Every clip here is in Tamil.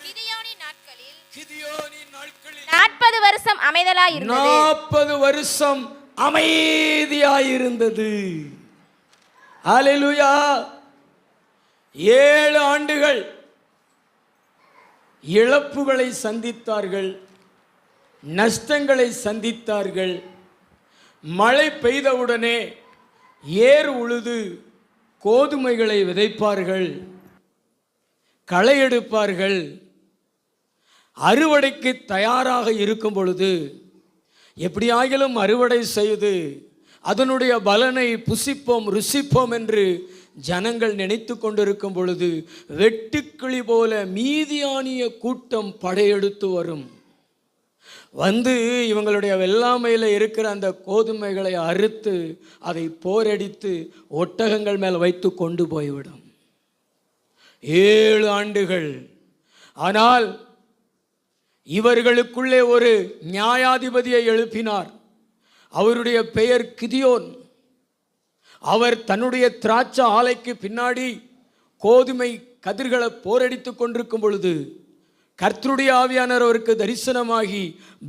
கிதியோனின் நாட்களில் 40 வருஷம் அமைதலாயிருந்தது. 40 வருஷம் அமைதியாயிருந்தது. ஹல்லேலூயா. 7 ஆண்டுகள் இழப்புகளை சந்தித்தார்கள், நஷ்டங்களை சந்தித்தார்கள். மழை பெய்தவுடனே ஏர் உழுது கோதுமைகளை விதைப்பார்கள், களை எடுப்பார்கள். அறுவடைக்கு தயாராக இருக்கும் பொழுது எப்படியாகிலும் அறுவடை செய்து அதனுடைய பலனை புசிப்போம் ருசிப்போம் என்று ஜனங்கள் நினைத்து கொண்டிருக்கும் பொழுது வெட்டுக்கிளி போல மீதியானிய கூட்டம் படையெடுத்து வரும். வந்து இவங்களுடைய வெள்ளாமையில் இருக்கிற அந்த கோதுமைகளை அறுத்து அதை போரடித்து ஒட்டகங்கள் மேல் வைத்து கொண்டு போய்விடும். 7 ஆண்டுகள். ஆனால் இவர்களுக்குள்ளே ஒரு நியாயாதிபதியை எழுப்பினார். அவருடைய பெயர் கிதியோன். அவர் தன்னுடைய திராட்சை ஆலைக்கு பின்னாடி கோதுமை கதிர்களை போரடித்து கொண்டிருக்கும் பொழுது கர்த்தருடைய ஆவியானவர் அவருக்கு தரிசனமாகி,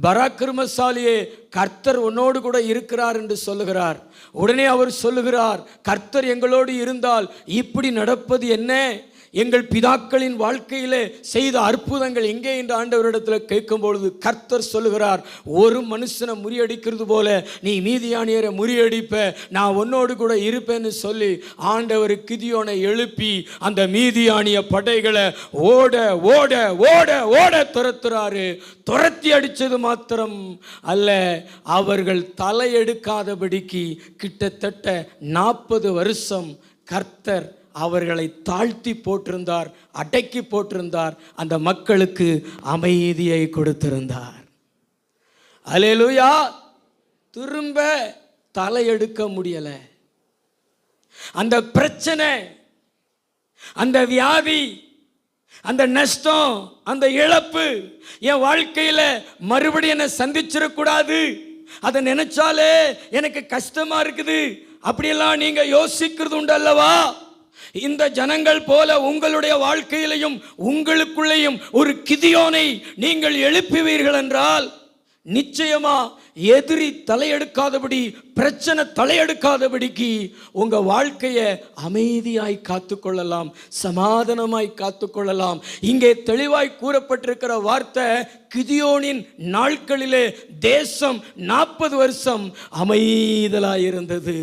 பராக்கிரமசாலியே, கர்த்தர் உன்னோடு கூட இருக்கிறார் என்று சொல்லுகிறார். உடனே அவர் சொல்லுகிறார், கர்த்தர் எங்களோடு இருந்தால் இப்படி நடப்பது என்ன? எங்கள் பிதாக்களின் வாழ்க்கையிலே செய்த அற்புதங்கள் எங்கே என்று ஆண்டவரிடத்தில் கேட்கும் பொழுது கர்த்தர் சொல்லுகிறார், ஒரு மனுஷனை முறியடிக்கிறது போல நீ மீதியானியரை முறியடிப்ப, நான் உன்னோடு கூட இருப்பேன்னு சொல்லி ஆண்டவர் கிதியோனை எழுப்பி அந்த மீதியானிய படைகளை ஓட ஓட ஓட ஓட துரத்துறாரு. துரத்தி அடித்தது மாத்திரம் அல்ல, அவர்கள் தலையெடுக்காதபடிக்கு கிட்டத்தட்ட 40 வருஷம் கர்த்தர் அவர்களை தாழ்த்தி போட்டிருந்தார், அடக்கி போட்டிருந்தார். அந்த மக்களுக்கு அமைதியை கொடுத்திருந்தார். அல்லேலூயா. திரும்ப தலையெடுக்க முடியல. அந்த பிரச்சனை, அந்த வியாதி, அந்த நஷ்டம், அந்த இழப்பு என் வாழ்க்கையில மறுபடியும் என்ன சந்திச்சிடக்கூடாது, அதை நினைச்சாலே எனக்கு கஷ்டமா இருக்குது, அப்படியெல்லாம் நீங்க யோசிக்கிறது உண்டு அல்லவா? இந்த ஜனங்கள் போல உங்களுடைய வாழ்க்கையிலையும் உங்களுக்குள்ளேயும் ஒரு கிதியோனை நீங்கள் எழுப்புவீர்கள் என்றால் நிச்சயமா எதிரி தலையெடுக்காதபடி, பிரச்சனை தலையெடுக்காதபடிக்கு உங்க வாழ்க்கையை அமைதியாய் காத்துக்கொள்ளலாம், சமாதானமாய் காத்துக்கொள்ளலாம். இங்கே தெளிவாய் கூறப்பட்டிருக்கிற வார்த்தை, கிதியோனின் நாட்களிலே தேசம் 40 வருஷம் அமைதலாயிருந்தது.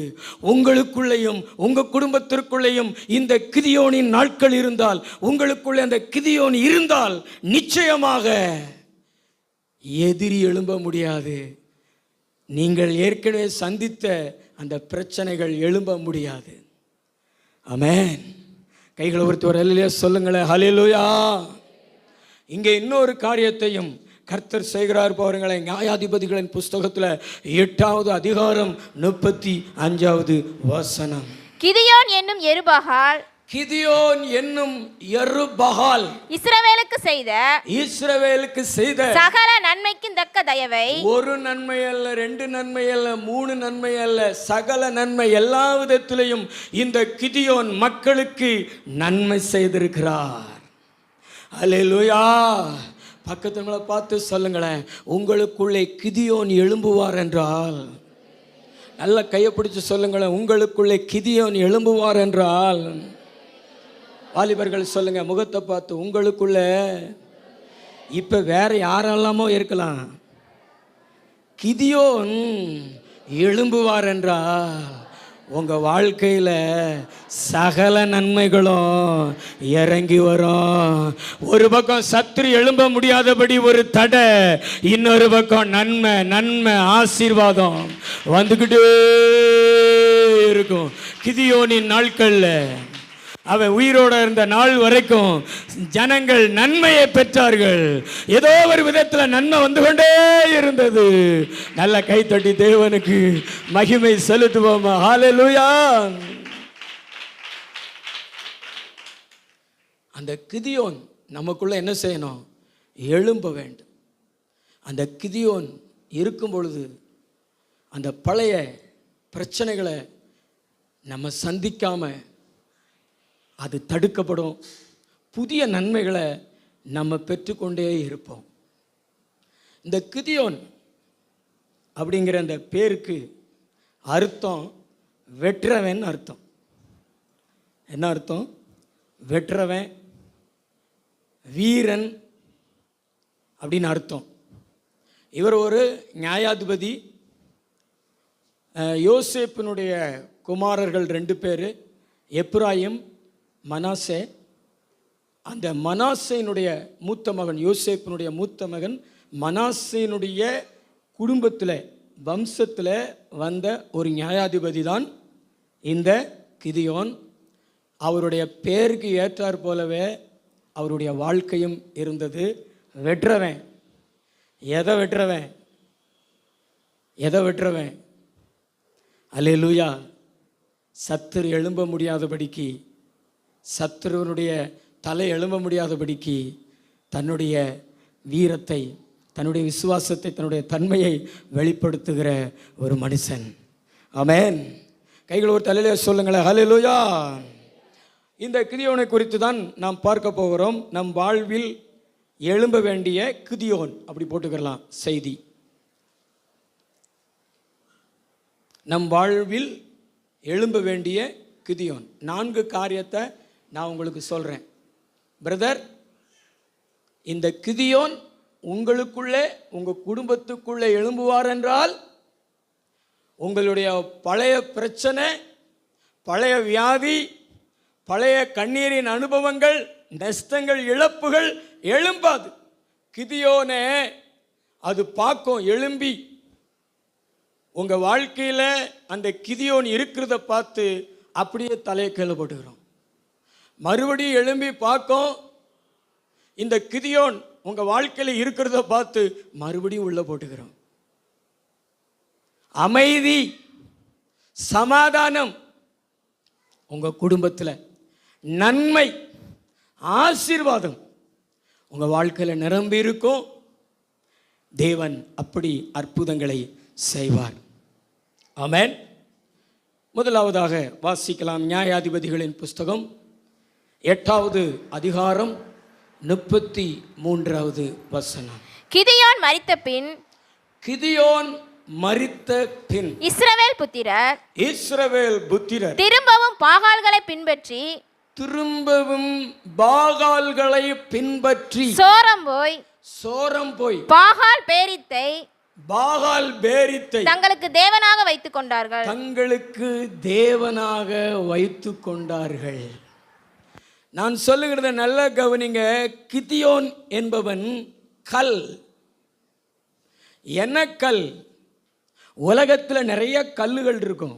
உங்களுக்குள்ளேயும் உங்க குடும்பத்திற்குள்ளேயும் இந்த கிதியோனின் நாட்கள் இருந்தால், உங்களுக்குள்ளே அந்த கிதியோன் இருந்தால் நிச்சயமாக எதிரி எழும்ப முடியாது. நீங்கள் ஏற்கனவே சந்தித்த அந்த பிரச்சனைகள் எழும்ப முடியாது. ஆமென். கைகளை ஒருத்தர் ஒரு அல்லேலூயா சொல்லுங்களேன். ஹல்லேலூயா. இங்கே இன்னொரு காரியத்தையும் கர்த்தர் செய்கிறார் பாருங்களேன். நியாயாதிபதிகளின் புஸ்தகத்தில் 8வது அதிகாரம் 35வது வசனம். கிதியோன் என்னும் யெருபகால், கிதியோன் என்னும் யெருபகால் இஸ்ரவேலுக்கு செய்த சகல நன்மைக்கும் தக்க தயவை, ஒரு நன்மை அல்ல, 2 நன்மை அல்ல, 3 நன்மை அல்ல, சகல நன்மை, எல்லா விதத்திலையும் இந்த கிதியோன் மக்களுக்கு நன்மை செய்திருக்கிறார். அல்லேலூயா. பக்கத்துங்களை பார்த்து சொல்லுங்களேன், உங்களுக்குள்ளே கிதியோன் எழும்புவார் என்றால், நல்ல கையை பிடிச்சு சொல்லுங்களேன், உங்களுக்குள்ளே கிதியோன் எழும்புவார் என்றால். வாலிபர்கள் சொல்லுங்க, முகத்தை பார்த்து, உங்களுக்குள்ள இப்ப வேற யாரெல்லாமோ இருக்கலாம், கிதியோன் எழும்புவார் என்றால் உங்க வாழ்க்கையில சகல நன்மைகளும் இறங்கி வரும். ஒரு பக்கம் சத்துரு எழும்ப முடியாதபடி ஒரு தடை, இன்னொரு பக்கம் நன்மை நன்மை ஆசீர்வாதம் வந்துகிட்டே இருக்கும். கிதியோனின் நாட்கள்ல அவன் உயிரோடு இருந்த நாள் வரைக்கும் ஜனங்கள் நன்மையை பெற்றார்கள். ஏதோ ஒரு விதத்தில் நன்மை வந்து கொண்டே இருந்தது. நல்ல கைத்தட்டி தேவனுக்கு மகிமை செலுத்துவோமா. ஹல்லேலூயா. அந்த கிதியோன் நமக்குள்ள என்ன செய்யணும்? எழும்ப வேண்டும். அந்த கிதியோன் இருக்கும் பொழுது அந்த பழைய பிரச்சனைகளை நம்ம சந்திக்காம அது தடுக்கப்படும். புதிய நன்மைகளை நம்ம பெற்றுக்கொண்டே இருப்போம். இந்த கிதியோன் அப்படிங்கிற அந்த பேருக்கு அர்த்தம் வெற்றவன் அர்த்தம். என்ன அர்த்தம்? வெற்றவன், வீரன் அப்படின்னு அர்த்தம். இவர் ஒரு நியாயாதிபதி. யோசேப்பினுடைய குமாரர்கள் 2 பேர், எப்ராயிம், மனாசே. அந்த மனாசேனுடைய மூத்த மகன், யோசேப்பினுடைய மூத்த மகன் மனாசேனுடைய குடும்பத்தில், வம்சத்தில் வந்த ஒரு நியாயாதிபதி தான் இந்த கிதியோன். அவருடைய பேருக்கு ஏற்றாற் போலவே அவருடைய வாழ்க்கையும் இருந்தது. வெற்றவன். எதை வெற்றவன்? எதை வெற்றவன்? அல்லேலூயா. சத்துரு எழும்ப முடியாதபடிக்கு, சத்துருவனுடைய தலை எழும்ப முடியாதபடிக்கு தன்னுடைய வீரத்தை, தன்னுடைய விசுவாசத்தை, தன்னுடைய தன்மையை வெளிப்படுத்துகிற ஒரு மனுஷன். ஆமென். கைகள் ஒரு தலையிலே சொல்லுங்களேன், ஹல்லேலூயா. இந்த கிதியோனை குறித்து தான் நாம் பார்க்க போகிறோம். நம் வாழ்வில் எழும்ப வேண்டிய கிதியோன், அப்படி போட்டுக்கலாம் செய்தி. நம் வாழ்வில் எழும்ப வேண்டிய கிதியோன். 4 காரியத்தை நான் உங்களுக்கு சொல்கிறேன். பிரதர், இந்த கிதியோன் உங்களுக்குள்ளே, உங்கள் குடும்பத்துக்குள்ளே எழும்புவார் என்றால், உங்களுடைய பழைய பிரச்சனை, பழைய வியாதி, பழைய கண்ணீரின் அனுபவங்கள், நஷ்டங்கள், இழப்புகள் எழும்பாது. கிதியோனே அது பார்க்கும், எழும்பி உங்கள் வாழ்க்கையில் அந்த கிதியோன் இருக்கிறத பார்த்து அப்படியே தலையை கீழே போட்டுக்கிறோம். மறுபடியும் எழும்பி பார்க்கும், இந்த கிதியோன் உங்கள் வாழ்க்கையில் இருக்கிறத பார்த்து மறுபடியும் உள்ளே போட்டுக்கிறோம். அமைதி, சமாதானம் உங்கள் குடும்பத்தில், நன்மை, ஆசீர்வாதம் உங்கள் வாழ்க்கையில் நிரம்பி இருக்கும். தேவன் அப்படி அற்புதங்களை செய்வார். ஆமென். முதலாவதாக வாசிக்கலாம் நியாயாதிபதிகளின் புஸ்தகம் 8வது அதிகாரம் 33வது வசனம். கிதியோன் மரித்த பின், கிதியோன் மரித்த பின் இஸ்ரவேல் புத்திரர் திரும்பவும் பாகால்களை பின்பற்றி சோரம் போய் பாகால் பேரித்தை தங்களுக்கு தேவனாக வைத்துக் கொண்டார்கள். நான் சொல்லுகிறத நல்லா கவனிங்க. கிதியோன் என்பவன் கல். என்ன கல்? உலகத்தில் நிறைய கல்லுகள் இருக்கும்.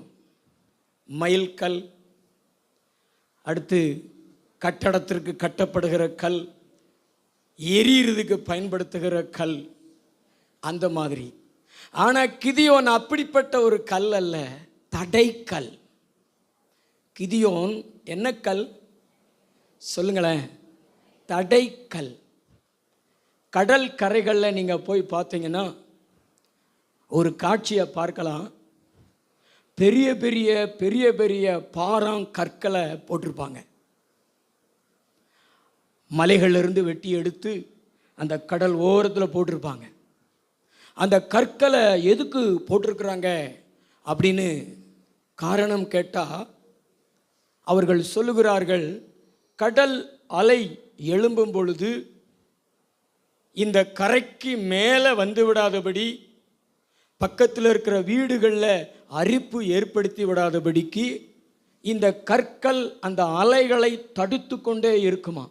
மயில் கல், அடுத்து கட்டடத்திற்கு கட்டப்படுகிற கல், எரியிறதுக்கு பயன்படுத்துகிற கல், அந்த மாதிரி. ஆனால் கிதியோன் அப்படிப்பட்ட ஒரு கல் அல்ல, தடைக்கல். கிதியோன் என்ன கல் சொல்லுங்களேன்? தடைக்கல். கடல் கரைகளில் நீங்கள் போய் பார்த்தீங்கன்னா ஒரு காட்சியை பார்க்கலாம். பெரிய பெரிய பெரிய பெரிய பாறாங்கற்களை போட்டிருப்பாங்க. மலைகளிலிருந்து வெட்டி எடுத்து அந்த கடல் ஓரத்தில் போட்டிருப்பாங்க. அந்த கற்களை எதுக்கு போட்டிருக்கிறாங்க அப்படின்னு காரணம் கேட்டால் அவர்கள் சொல்லுகிறார்கள், கடல் அலை எழும்பும் பொழுது இந்த கரைக்கு மேலே வந்து விடாதபடி, பக்கத்தில் இருக்கிற வீடுகளில் அரிப்பு ஏற்படுத்தி விடாதபடிக்கு இந்த கற்கள் அந்த அலைகளை தடுத்து கொண்டே இருக்குமா,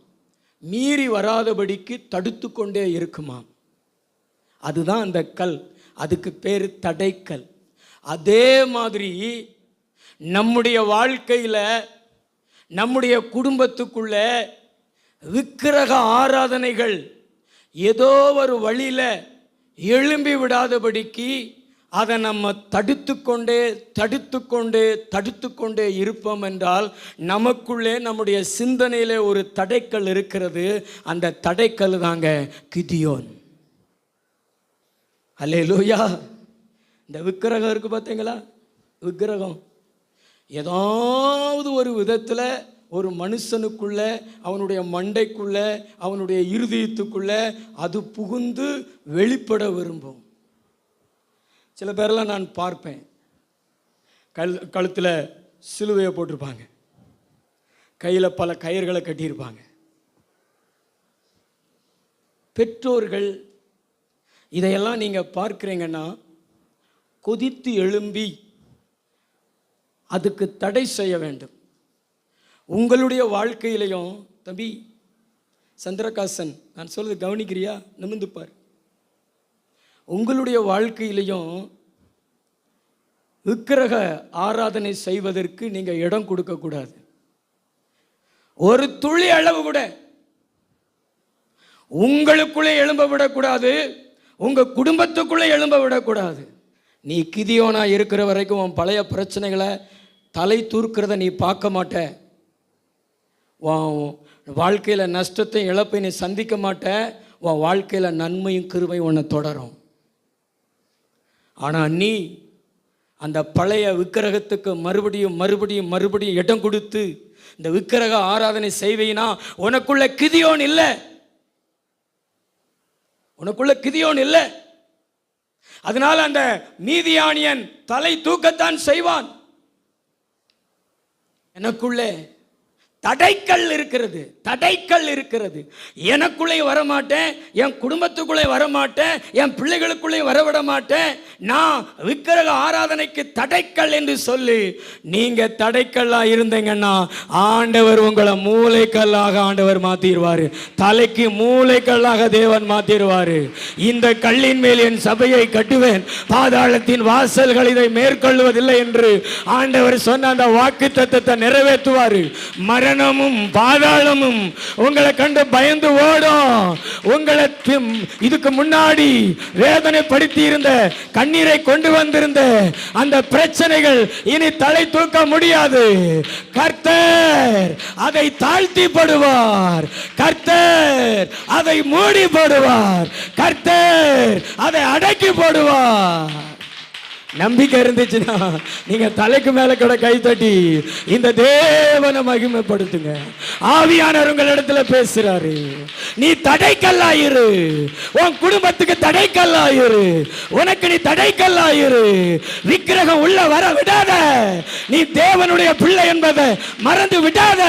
மீறி வராதபடிக்கு தடுத்து கொண்டே இருக்குமா. அதுதான் அந்த கல். அதுக்கு பேர் தடைக்கல். அதே மாதிரி நம்முடைய வாழ்க்கையில், நம்முடைய குடும்பத்துக்குள்ள விக்கிரக ஆராதனைகள் ஏதோ ஒரு வழியில் எழும்பி விடாதபடிக்கு அதை நம்ம தடுத்து கொண்டே இருப்போம் என்றால், நமக்குள்ளே, நம்முடைய சிந்தனையில் ஒரு தடைக்கல் இருக்கிறது. அந்த தடைக்கல் தாங்க கிதியோன். அல்லேலூயா. இந்த விக்கிரகம் இருக்குது பார்த்தீங்களா? விக்கிரகம் ஏதாவது ஒரு விதத்தில் ஒரு மனுஷனுக்குள்ள, அவனுடைய மண்டைக்குள்ள, அவனுடைய இருதயத்துக்குள்ள அது புகுந்து வெளிப்பட விரும்பும். சில பேரெல்லாம் நான் பார்ப்பேன், கழுத்தில் சிலுவையை போட்டிருப்பாங்க, கையில் பல கயிறுகளை கட்டியிருப்பாங்க. பெற்றோர்கள் இதையெல்லாம் நீங்கள் பார்க்குறீங்கன்னா கொதித்து எழும்பி அதுக்கு தடை செய்ய வேண்டும். உங்களுடைய வாழ்க்கையிலையும், தம்பி சந்திரகாசன், நான் சொல்றது கவனிக்கிறியா? நிமிர்ந்து பார். உங்களுடைய வாழ்க்கையிலையும் விக்கிரக ஆராதனை செய்வதற்கு நீங்கள் இடம் கொடுக்கக்கூடாது. ஒரு துளி அளவு கூட உங்களுக்குள்ளே எழும்ப விடக்கூடாது, உங்கள் குடும்பத்துக்குள்ளே எழும்ப விடக்கூடாது. நீ கிதியோனா இருக்கிற வரைக்கும் உன் பழைய பிரச்சனைகளை தலை தூர்க்கிறத நீ பார்க்க மாட்ட. உன் வாழ்க்கையில் நஷ்டத்தை இழப்பை நீ சந்திக்க மாட்ட. உன் வாழ்க்கையில் நன்மையும் கிருபையும் உன்னை தொடரும். ஆனால் நீ அந்த பழைய விக்கிரகத்துக்கு மறுபடியும் மறுபடியும் மறுபடியும் இடம் கொடுத்து இந்த விக்கிரக ஆராதனை செய்வீனா உனக்குள்ள கிதியோன் இல்லை, உனக்குள்ள கிதியோன் இல்லை. அதனால அந்த மீதியானியன் தலை தூக்கத்தான் செய்வான். எனக்குள்ளே தடைக்கல் இருக்கிறது, தடைக்கல் இருக்கிறது. எனக்குள்ளே வரமாட்டேன், என் குடும்பத்துக்குள்ளே வரமாட்டேன், என் பிள்ளைகளுக்குள்ளே வரவிட மாட்டேன். நான் விக்கிரக ஆராதனைக்கு தடைக்கல் என்று சொல்லி நீங்க தடைக்கல்லா இருந்தீங்கன்னா ஆண்டவர் உங்களை மூளைக்கல்லாக ஆண்டவர் மாத்திடுவார். தலைக்கு மூளைக்கல்லாக தேவன் மாத்திடுவார். இந்த கல்லின் மேல் என் சபையை கட்டுவேன், பாதாளத்தின் வாசல்கள் இதை மேற்கொள்வதில்லை என்று ஆண்டவர் சொன்ன அந்த வாக்கு தத்தத்தை நிறைவேற்றுவார். மரணமும் பாதாளமும் உங்களை கண்டு பயந்து ஓடும். உங்களை இதுக்கு முன்னாடி வேதனைப்படுத்தி இருந்த, கண்ணீரை கொண்டு வந்திருந்த அந்த பிரச்சனைகள் இனி தலை தூக்க முடியாது. கர்த்தர் அதை தாழ்த்தி போடுவார், கர்த்தர் அதை மூடி போடுவார், கர்த்தர் அதை அடக்கி போடுவார். நம்பிக்கை இருந்துச்சுன்னா நீங்க தலைக்கு மேல கூட கை தட்டி இந்த தேவனை மகிமைப்படுத்துங்க. ஆவியானவர் உங்களிடத்துல பேசுறாரு. நீ தடைக்கல்லாயிரு, உன் குடும்பத்துக்கு தடைக்கல்லாயிரு, உனக்கு நீ தடைக்கல்லாயிரு. விக்கிரகம் உள்ள வர விடாத, நீ தேவனுடைய பிள்ளை என்பதை மறந்து விடாத.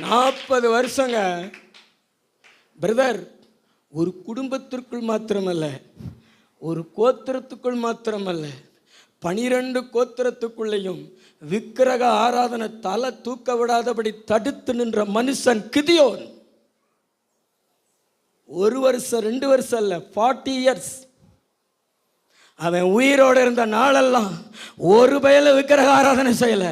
நாற்பது வருஷங்க பிரதர், ஒரு குடும்பத்திற்குள் மாத்திரமல்ல, ஒரு கோத்திரத்துக்குள் மாத்திரமல்ல, 12 கோத்திரத்துக்குள்ளேயும் விக்கிரக ஆராதனை தலை தூக்க விடாதபடி தடுத்து நின்ற மனுஷன் கிதியோன். 1 வருஷம் 2 வருஷம் அல்ல, 40 இயர்ஸ் அவன் உயிரோடு இருந்த நாளெல்லாம் ஒரு பயல விக்கிரக ஆராதனை செய்யல.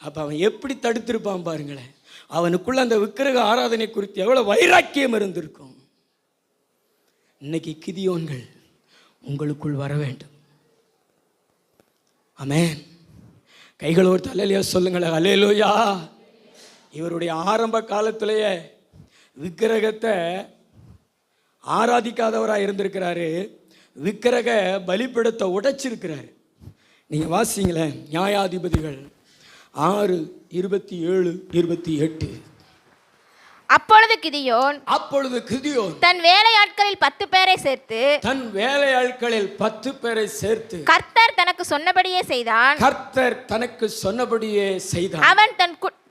அப்ப அவன் எப்படி தடுத்திருப்பான் பாருங்களேன். அவனுக்குள்ள அந்த விக்கிரக ஆராதனை குறித்து எவ்வளவு வைராக்கியம் இருந்திருக்கும். இன்னைக்கு கிதியோன்கள் உங்களுக்குள் வர வேண்டும். ஆமென். கைகளோடு அல்லேலூயா சொல்லுங்களேன். அல்லேலூயா. இவருடைய ஆரம்ப காலத்திலேயே விக்கிரகத்தை ஆராதிக்காதவராக இருந்திருக்கிறாரு. விக்கிரக பலிபீடத்தை உடைச்சிருக்கிறாரு. நீங்க வாசிங்களேன், நியாயாதிபதிகள் 6:27-28. அப்பொழுது கிதியோன் தன் வேலையாட்களில் 10 பேரை சேர்த்து கர்த்தர் தனக்கு சொன்னபடியே செய்தான். அவன்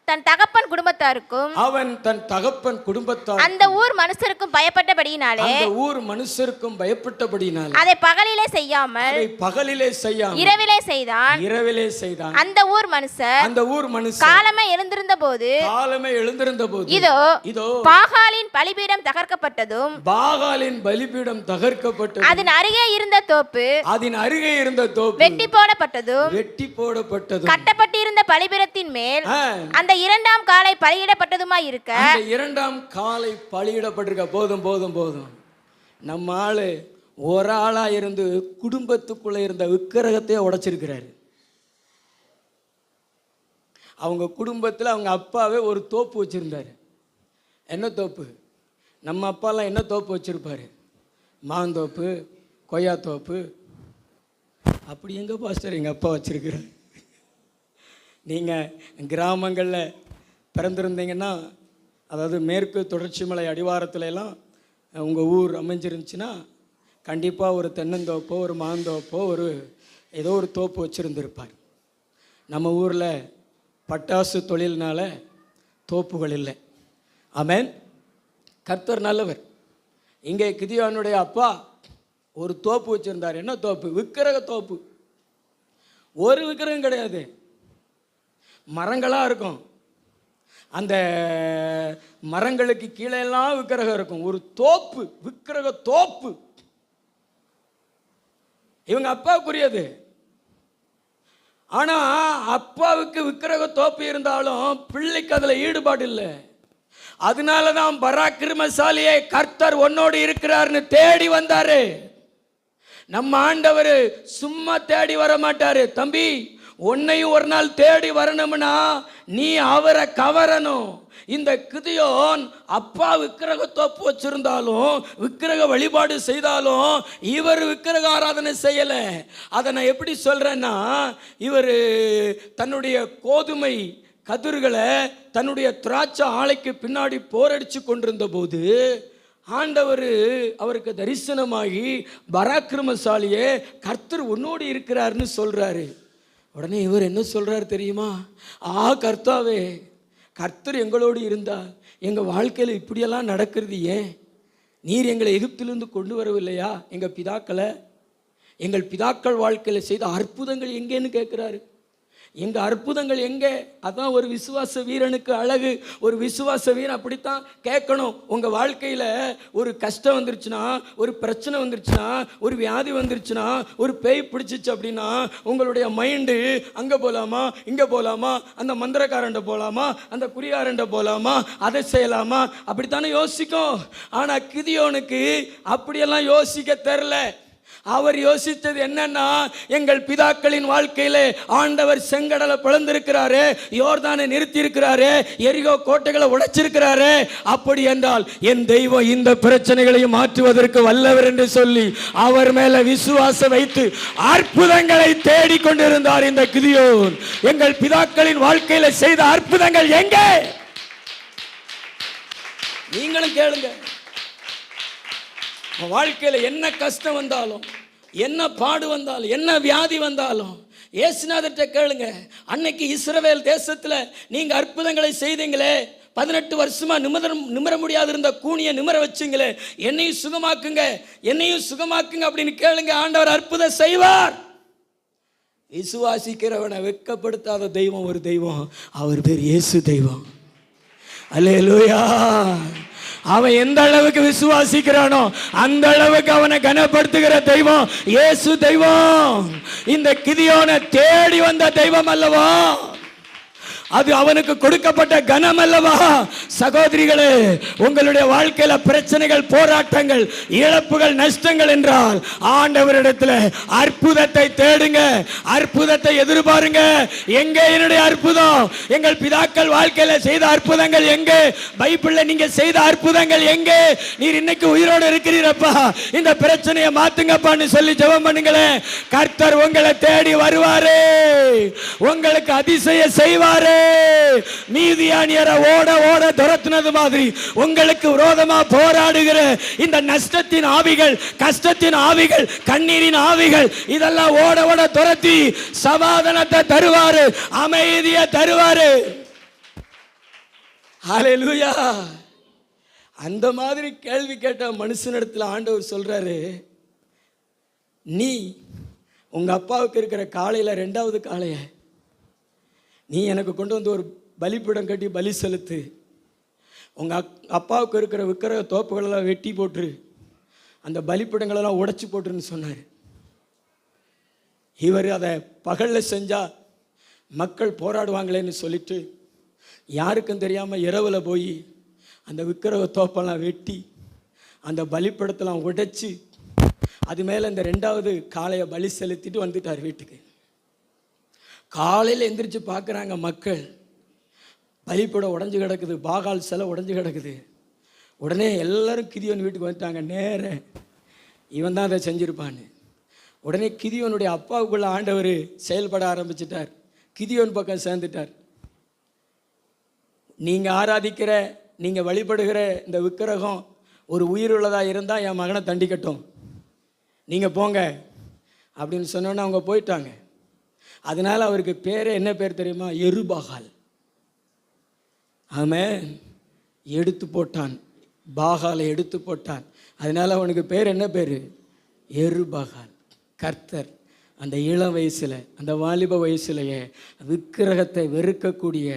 தன் தகப்பன் குடும்பத்தாருக்கும் அந்த ஊர் மனுஷருக்கும் பயப்பட்டபடியினாலே அதை பகலிலே செய்யாமல் இரவிலே செய்தான். அந்த ஊர் மனுஷர் காலமே எழுந்திருந்த போது இதோ பாகாலின் பலிபீடம் தகர்க்கப்பட்டதும் அதன் அருகே இருந்த தோப்பு வெட்டி போடப்பட்டதும் கட்டப்பட்டிருந்த பலிபீடத்தின் மேல் அந்த 2ஆம் காலை பலியிடப்பட்டதுமாய் இருக்க, அந்த 2ஆம் காலை பலியிடப்பட்டிருக்க. போதும். நம்ம ஆளு ஒரு ஆளா இருந்து குடும்பத்துக்குள்ள இருந்த விக்கிரகத்தையே உடைச்சிருக்கிறாரு. அவங்க குடும்பத்தில் அவங்க அப்பாவே ஒரு தோப்பு வச்சிருந்தாரு. என்ன தோப்பு? நம்ம அப்பாலாம் என்ன தோப்பு வச்சிருப்பாரு? மாந்தோப்பு, கொய்யா தோப்பு, அப்படி எங்கே பாஸ்டர் எங்கள் அப்பா வச்சுருக்கிறார். நீங்கள் கிராமங்களில் பிறந்திருந்தீங்கன்னா, அதாவது மேற்கு தொடர்ச்சி மலை அடிவாரத்துல எல்லாம் உங்கள் ஊர் அமைஞ்சிருந்துச்சுன்னா கண்டிப்பாக ஒரு தென்னந்தோப்போ ஒரு மாந்தோப்போ ஒரு ஏதோ ஒரு தோப்பு வச்சுருந்துருப்பார். நம்ம ஊரில் பட்டாசு தொழில்னால தோப்புகள் இல்லை. ஆமென். கர்த்தர் நல்லவர். இங்கே கிதியோனுடைய அப்பா ஒரு தோப்பு வச்சுருந்தார். என்ன தோப்பு? விக்கிரக தோப்பு. ஒரு விக்கிரகம் கிடையாது, மரங்களாக இருக்கும். அந்த மரங்களுக்கு கீழே எல்லாம் விக்கிரகம் இருக்கும். ஒரு தோப்பு, விக்கிரக தோப்பு. இவங்க அப்பாவுக்குரியது. ஆனா அப்பாவுக்கு விக்கிரக தோப்பு இருந்தாலும் பிள்ளைக்கு அதுல ஈடுபாடு இல்லை. அதனாலதான் பராக்கிரமசாலியே கர்த்தர் உன்னோடு இருக்கிறார்னு தேடி வந்தாரு. நம்ம ஆண்டவர் சும்மா தேடி வர மாட்டாரு. தம்பி, உன்னையும் ஒரு நாள் தேடி வரணும்னா நீ அவரை கவரணும். இந்த கிதியோன் அப்பா விக்கிரக தோப்பு வச்சிருந்தாலும் விக்கிரக வழிபாடு செய்தாலும் இவர் விக்கிரக ஆராதனை செய்யல. அதை நான் எப்படி சொல்றேன்னா, இவர் தன்னுடைய கோதுமை கதிர்களை தன்னுடைய திராட்சை ஆலைக்கு பின்னாடி போரடிச்சு கொண்டிருந்த போது ஆண்டவர் அவருக்கு தரிசனமாகி பராக்கிரமசாலியே கர்த்தர் உன்னோடு இருக்கிறார்னு சொல்றாரு. உடனே இவர் என்ன சொல்றாரு தெரியுமா? கர்த்தாவே, கர்த்தர் எங்களோடு இருந்தால் எங்கள் வாழ்க்கையில் இப்படியெல்லாம் நடக்கிறது ஏன்? நீர் எங்களை எகிப்திலிருந்து கொண்டு வரவில்லையா? எங்கள் பிதாக்கள் வாழ்க்கையில் செய்த அற்புதங்கள் எங்கேன்னு கேட்குறாரு. எங்கள் அற்புதங்கள் எங்கே? அதான் ஒரு விசுவாச வீரனுக்கு அழகு. ஒரு விசுவாச வீரன் அப்படித்தான் கேட்கணும். உங்கள் வாழ்க்கையில் ஒரு கஷ்டம் வந்துருச்சுன்னா, ஒரு பிரச்சனை வந்துருச்சுன்னா, ஒரு வியாதி வந்துருச்சுன்னா, ஒரு பேய் பிடிச்சிச்சு அப்படின்னா உங்களுடைய மைண்டு அங்கே போகலாமா, இங்கே போகலாமா, அந்த மந்திரக்காரண்ட போகலாமா, அந்த குறியாரண்ட போகலாமா, அதை செய்யலாமா, அப்படித்தானே யோசிக்கும். ஆனால் கிதியோனுக்கு அப்படியெல்லாம் யோசிக்க தெரில. அவர் யோசித்தது என்னன்னா, எங்கள் பிதாக்களின் வாழ்க்கையிலே ஆண்டவர் செங்கடலை பிளந்திருக்கிறாரு, யோர்தானை நிறுத்தி இருக்கிறாரு, எரிகோ கோட்டைகளை உடைச்சிருக்கிறாரு. அப்படி என்றால் என் தெய்வம் இந்த பிரச்சனைகளையும் மாற்றுவதற்கு வல்லவர் என்று சொல்லி அவர் மேல விசுவாசம் வைத்து அற்புதங்களை தேடிக் கொண்டிருந்தார் இந்த கிதியோன். எங்கள் பிதாக்களின் வாழ்க்கையில செய்த அற்புதங்கள் எங்கே? நீங்களும் கேளுங்க. வாழ்க்கையில் என்ன கஷ்டம் வந்தாலும், என்ன பாடு வந்தாலும், என்ன வியாதி வந்தாலும் இயேசுநாதர்கிட்ட கேளுங்க. அன்னைக்கு இஸ்ரவேல் தேசத்தில் நீங்கள் அற்புதங்களை செய்தீங்களே, 18 வருஷமா நிமிர முடியாது இருந்த கூனியை நிமிர வச்சுங்களே, என்னையும் சுகமாக்குங்க, என்னையும் சுகமாக்குங்க அப்படின்னு கேளுங்க. ஆண்டவர் அற்புதம் செய்வார். விசுவாசிக்கிறவனை வெட்கப்படுத்தாத தெய்வம் ஒரு தெய்வம், அவர் பேர் இயேசு தெய்வம். அல்லேலூயா. அவன் எந்த அளவுக்கு விசுவாசிக்கிறானோ அந்த அளவுக்கு அவனை கனப்படுத்துகிற தெய்வம் இயேசு தெய்வம். இந்த கிதியோனை தேடி வந்த தெய்வம் அல்லவா? அது அவனுக்கு கொடுக்கப்பட்ட கனம் அல்லவா? சகோதரிகளே, உங்களுடைய வாழ்க்கையில பிரச்சனைகள், போராட்டங்கள், இழப்புகள், நஷ்டங்கள் என்றால் ஆண்டவரிடத்தில் அற்புதத்தை தேடுங்க, அற்புதத்தை எதிர்பாருங்க. எங்கே என்னுடைய அற்புதம்? எங்கள் பிதாக்கள் வாழ்க்கையில செய்த அற்புதங்கள் எங்கே? பைபிள்ல நீங்க செய்த அற்புதங்கள் எங்கே? நீர் இன்னைக்கு உயிரோடு இருக்கிறீரப்பா, இந்த பிரச்சனையை மாத்துங்கப்பான்னு சொல்லி ஜெபம் பண்ணுங்களேன். கர்த்தர் உங்களை தேடி வருவாரு, உங்களுக்கு அதிசயம் செய்வாரு. மீதியானியரை ஓட ஓட துரத்துனது மாதிரி உங்களுக்கு விரோதமா போராடுகிற இந்த நஷ்டத்தின் ஆவிகள், கஷ்டத்தின் ஆவிகள், கண்ணீரின் ஆவிகள் இதெல்லாம் ஓட ஓட துரத்தி சமாதானத்தை தருவாரு, அமைதியை தருவாரு. ஹல்லேலூயா. அந்த மாதிரி கேள்வி கேட்ட மனுஷனிடத்தில் ஆண்டவர் சொல்றாரு, நீ உங்க அப்பாவுக்கு இருக்கிற காளையில 2வது காளைய நீ எனக்கு கொண்டு வந்து ஒரு பலிப்பீடம் கட்டி பலி செலுத்து. உங்கள் அப்பாவுக்கு இருக்கிற விக்கிரக தோப்புகளெல்லாம் வெட்டி போட்டுரு, அந்த பலிப்பீடங்களெல்லாம் உடைச்சி போட்டுருன்னு சொன்னார். இவர் அதை பகலில் செஞ்சால் மக்கள் போராடுவாங்களேன்னு சொல்லிட்டு யாருக்கும் தெரியாமல் இரவில் போய் அந்த விக்கிரக தோப்பெல்லாம் வெட்டி அந்த பலிப்பீடத்தெல்லாம் உடைச்சி அது மேலே இந்த 2வது காளையை பலி செலுத்திட்டு வந்துட்டார் வீட்டுக்கு. காலையில் எந்திரிச்சு பார்க்குறாங்க மக்கள், பலிப்பீடம் உடஞ்சி கிடக்குது, பாகால் சிலை உடஞ்சி கிடக்குது. உடனே எல்லாரும் கிதியோன் வீட்டுக்கு வந்துட்டாங்க. நேர இவன் தான் அதை செஞ்சுருப்பான்னு உடனே கிதியோனுடைய அப்பாவுக்குள்ள ஆண்டவர் செயல்பட ஆரம்பிச்சிட்டார். கிதியோன் பக்கம் சேர்ந்துட்டார். நீங்கள் ஆராதிக்கிற, நீங்கள் வழிபடுகிற இந்த விக்கிரகம் ஒரு உயிருள்ளதாக இருந்தால் என் மகனை தண்டிக்கட்டும், நீங்கள் போங்க அப்படின்னு சொன்னோன்னே அவங்க போயிட்டாங்க. அதனால் அவருக்கு பேர் என்ன பேர் தெரியுமா? எருபாகால். ஆமாம், எடுத்து போட்டான், பாகாலை எடுத்து போட்டான். அதனால் அவனுக்கு பேர் என்ன பேர்? எருபாகால். கர்த்தர் அந்த இளம் வயசில், அந்த வாலிப வயசுலையே விக்கிரகத்தை வெறுக்கக்கூடிய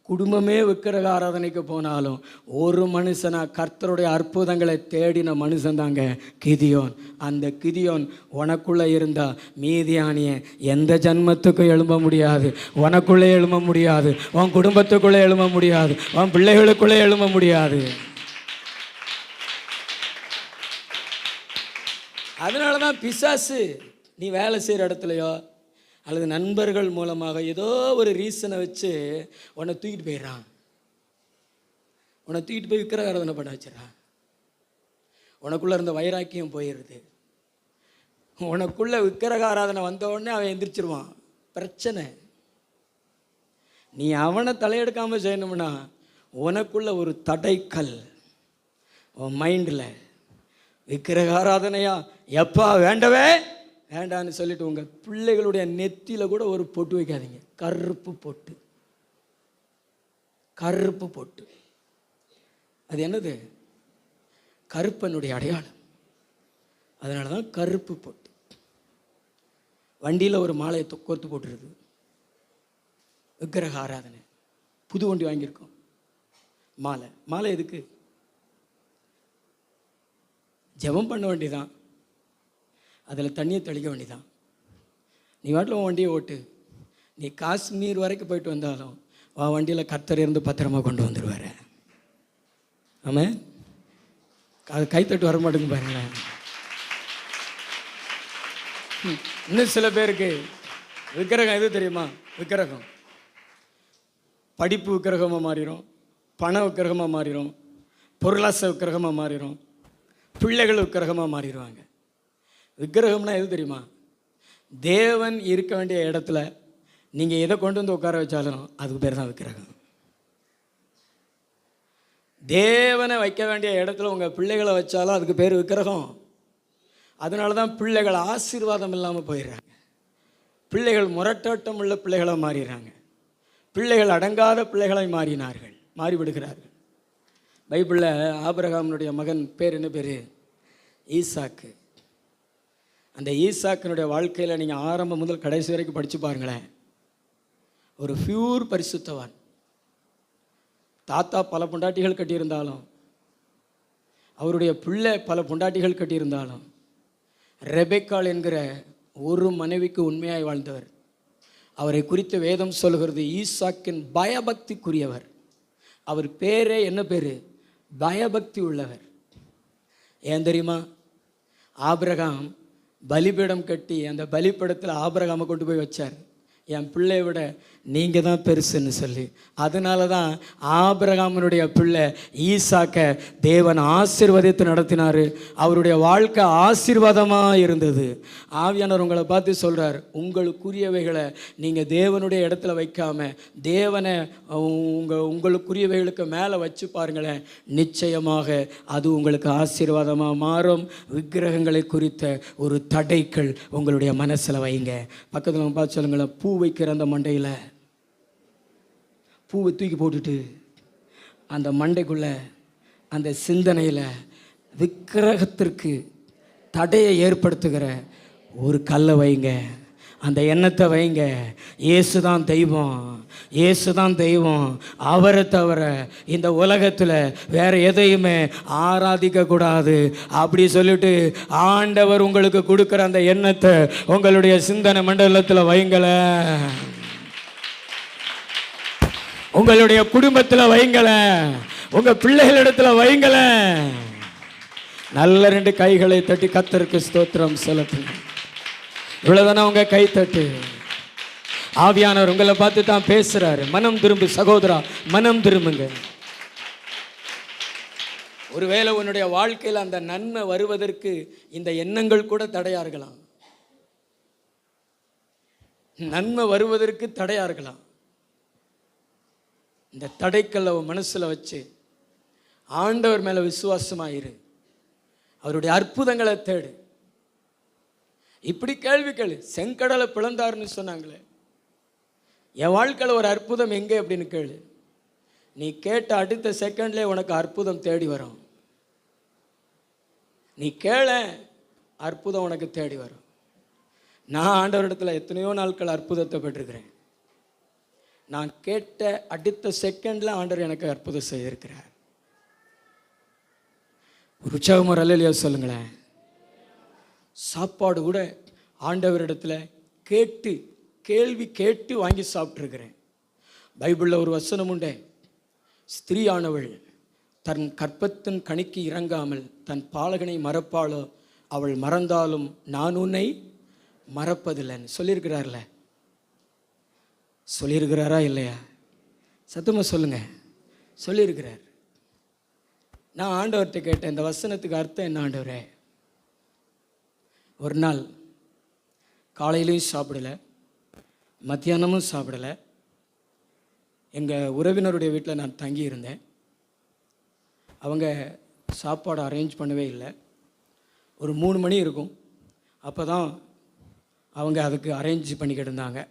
குடும்பமே விக்கிரக ஆராதனைக்கு போனாலும் ஒரு மனுஷனாக கர்த்தருடைய அற்புதங்களை தேடின மனுஷன் தாங்க கிதியோன். அந்த கிதியோன் உனக்குள்ளே இருந்தால் மீதியானிய எந்த ஜன்மத்துக்கும் எழும்ப முடியாது, உனக்குள்ளே எழும்ப முடியாது, உன் குடும்பத்துக்குள்ளே எழும்ப முடியாது, உன் பிள்ளைகளுக்குள்ளே எழும்ப முடியாது. அதனால தான் பிசாசு நீ வேலை செய்கிற இடத்துலையோ அல்லது நண்பர்கள் மூலமாக ஏதோ ஒரு ரீசனை வச்சு உன்னை தூக்கிட்டு போயிடுறான். உன்னை தூக்கிட்டு போய் விக்கிரக ஆராதனை பண்ண வச்சிடறான். உனக்குள்ளே இருந்த வைராக்கியம் போயிடுது. உனக்குள்ளே விக்கிரக ஆராதனை வந்த உடனே அவன் எந்திரிச்சிருவான். பிரச்சனை. நீ அவனை தலையெடுக்காமல் செய்யணும்னா உனக்குள்ள ஒரு தடைக்கல் உன் மைண்டில். விக்கிரக ஆராதனையா எப்பா வேண்டவே வேண்டான்னு சொல்லிட்டு உங்கள் பிள்ளைகளுடைய நெத்தியில் கூட ஒரு பொட்டு வைக்காதீங்க. கருப்பு பொட்டு. கருப்பு பொட்டு அது என்னது? கருப்பனுடைய அடையாளம். அதனால தான் கருப்பு பொட்டு. வண்டியில் ஒரு மாலையை கோர்த்து போட்டுருது. விக்கிரக ஆராதனை. புது வண்டி வாங்கியிருக்கோம். மாலை. மாலை எதுக்கு? ஜெபம் பண்ண வேண்டிதான், அதில் தண்ணியை தெளிக்க வேண்டிதான். நீ வாட்டில் உன் வண்டியை ஓட்டு. நீ காஷ்மீர் வரைக்கும் போயிட்டு வந்தாலும் உன் வண்டியில் கர்த்தர் இருந்து பத்திரமா கொண்டு வந்துடுவார். ஆமாம், அது கைத்தட்டு வர மாட்டேங்குது பாருங்களேன். இன்னும் சில பேருக்கு விக்கிரகம் எது தெரியுமா? விக்கிரகம் படிப்பு விக்கிரகமாக மாறிடும், பண விக்கிரகமாக மாறிடும், பொருளாசை விக்கிரகமாக மாறிடும், பிள்ளைகள் விக்கிரகமாக மாறிடுவாங்க. விக்கிரகம்னா எது தெரியுமா? தேவன் இருக்க வேண்டிய இடத்துல நீங்கள் எதை கொண்டு வந்து உட்கார வச்சாலும் அதுக்கு பேர் தான் விக்கிரகம். தேவனை வைக்க வேண்டிய இடத்துல உங்கள் பிள்ளைகளை வச்சாலும் அதுக்கு பேர் விக்கிரகம். அதனால தான் பிள்ளைகள் ஆசீர்வாதம் இல்லாமல் போயிடுறாங்க. பிள்ளைகள் முரட்டாட்டம் உள்ள பிள்ளைகளை மாறிடுறாங்க. பிள்ளைகள் அடங்காத பிள்ளைகளை மாறிவிடுகிறார்கள். பைபிளில் ஆபிரகாமினுடைய மகன் பேர் என்ன பேர்? ஈசாக்கு. அந்த ஈசாக்கினுடைய வாழ்க்கையில் நீங்கள் ஆரம்பம் முதல் கடைசி வரைக்கும் படித்து பாருங்களேன். ஒரு பியூர் பரிசுத்தவான். தாத்தா பல பொண்டாட்டிகள் கட்டியிருந்தாலும், அவருடைய பிள்ளை பல பொண்டாட்டிகள் கட்டியிருந்தாலும், ரெபெக்காள் என்கிற ஒரு மனைவிக்கு உண்மையாய் வாழ்ந்தவர். அவரை குறித்து வேதம் சொல்கிறது ஈசாக்கின் பயபக்திக்குரியவர். அவர் பேரே என்ன பேர்? பயபக்தி உள்ளவர். ஏன் தெரியுமா? ஆபிரகாம் பலிபீடம் கட்டி அந்த பலிபீடத்தில் ஆபிரகாமை கொண்டு போய் வச்சார். என் பிள்ளையை விட நீங்கள் தான் பெருசுன்னு சொல்லி. அதனால தான் ஆபிரகாமினுடைய பிள்ளை ஈசாக்க தேவன் ஆசீர்வதித்து நடத்தினார். அவருடைய வாழ்க்கை ஆசீர்வாதமாக இருந்தது. ஆவியானவர் உங்களை பார்த்து சொல்கிறார், உங்களுக்குரியவைகளை நீங்கள் தேவனுடைய இடத்துல வைக்காமல் தேவனை உங்களுக்குரியவைகளுக்கு மேலே வச்சு பாருங்களேன், நிச்சயமாக அது உங்களுக்கு ஆசீர்வாதமாக மாறும். விக்கிரகங்களை குறித்த ஒரு தடைகள் உங்களுடைய மனசில் வைங்க. பக்கத்தில் பார்த்து சொல்லுங்களேன், பூ வைக்கிற அந்த மண்டையில் பூவை தூக்கி போட்டுட்டு அந்த மண்டைக்குள்ளே அந்த சிந்தனையில் விக்கிரகத்திற்கு தடையை ஏற்படுத்துகிற ஒரு கல்லை வைங்க. அந்த எண்ணத்தை வைங்க. இயேசு தான் தெய்வம், இயேசு தான் தெய்வம். அவரை தவிர இந்த உலகத்தில் வேறு எதையுமே ஆராதிக்கக்கூடாது அப்படி சொல்லிட்டு ஆண்டவர் உங்களுக்கு கொடுக்குற அந்த எண்ணத்தை உங்களுடைய சிந்தனை மண்டலத்தில் வைங்களேன். உங்களுடைய குடும்பத்தில் வைங்களேன், உங்கள் பிள்ளைகளிடத்தில் வைங்களேன். நல்ல 2 கைகளை தட்டி கர்த்தருக்கு ஸ்தோத்திரம் செலுத்துங்க. இவ்வளோதானே உங்கள் கை தட்டு. ஆவியானவர் உங்களை பார்த்து தான் பேசுகிறாரு. மனம் திரும்பு சகோதரா, மனம் திரும்புங்க. ஒருவேளை உன்னுடைய வாழ்க்கையில் அந்த நன்மை வருவதற்கு இந்த எண்ணங்கள் கூட தடையாக இருக்கலாம். நன்மை வருவதற்கு தடையாக இருக்கலாம். இந்த தடைக்கல்லை மனசில் வச்சு ஆண்டவர் மேலே விசுவாசமாயிரு, அவருடைய அற்புதங்களை தேடு. இப்படி கேள்வி கேளு. செங்கடலை பிளந்தாருன்னு சொன்னாங்களே, என் வாழ்க்கையில் ஒரு அற்புதம் எங்கே அப்படின்னு கேளு. நீ கேட்ட அடுத்த செகண்ட்லேயே உனக்கு அற்புதம் தேடி வரும். நீ கேள, அற்புதம் உனக்கு தேடி வரும். நான் ஆண்டவரிடத்தில் எத்தனையோ நாட்கள் அற்புதத்தை பெற்றிருக்கிறேன். நான் கேட்ட அடுத்த செகண்டில் ஆண்டவர் எனக்கு அற்புதம் செய்திருக்கிறார். ஒரு உற்சாகமாக அல்லேலூயா சொல்லுங்களேன். சாப்பாடு கூட ஆண்டவரிடத்தில் கேள்வி கேட்டு வாங்கி சாப்பிட்ருக்கிறேன். பைபிளில் ஒரு வசனம் உண்டே, ஸ்திரீயானவள் தன் கற்பத்தின் கணிக்கு இறங்காமல் தன் பாலகனை மறப்பாளோ, அவள் மறந்தாலும் நான் உன்னை மறப்பதில்லைன்னு சொல்லியிருக்கிறார்ல. சொல்லியிருக்கிறாரா இல்லையா? சத்தமாக சொல்லுங்க. சொல்லியிருக்கிறார். நான் ஆண்டவர்கிட்ட கேட்டேன், இந்த வசனத்துக்கு அர்த்தம் என்ன ஆண்டவரே? ஒரு நாள் காலையிலையும் சாப்பிடலை, மத்தியானமும் சாப்பிடலை. எங்கள் உறவினருடைய வீட்டில் நான் தங்கி இருந்தேன். அவங்க சாப்பாடு அரேஞ்ச் பண்ணவே இல்லை. ஒரு 3 மணி இருக்கும். அப்போ தான் அவங்க அதுக்கு அரேஞ்ச் பண்ணிக்கிட்டு இருந்தாங்க.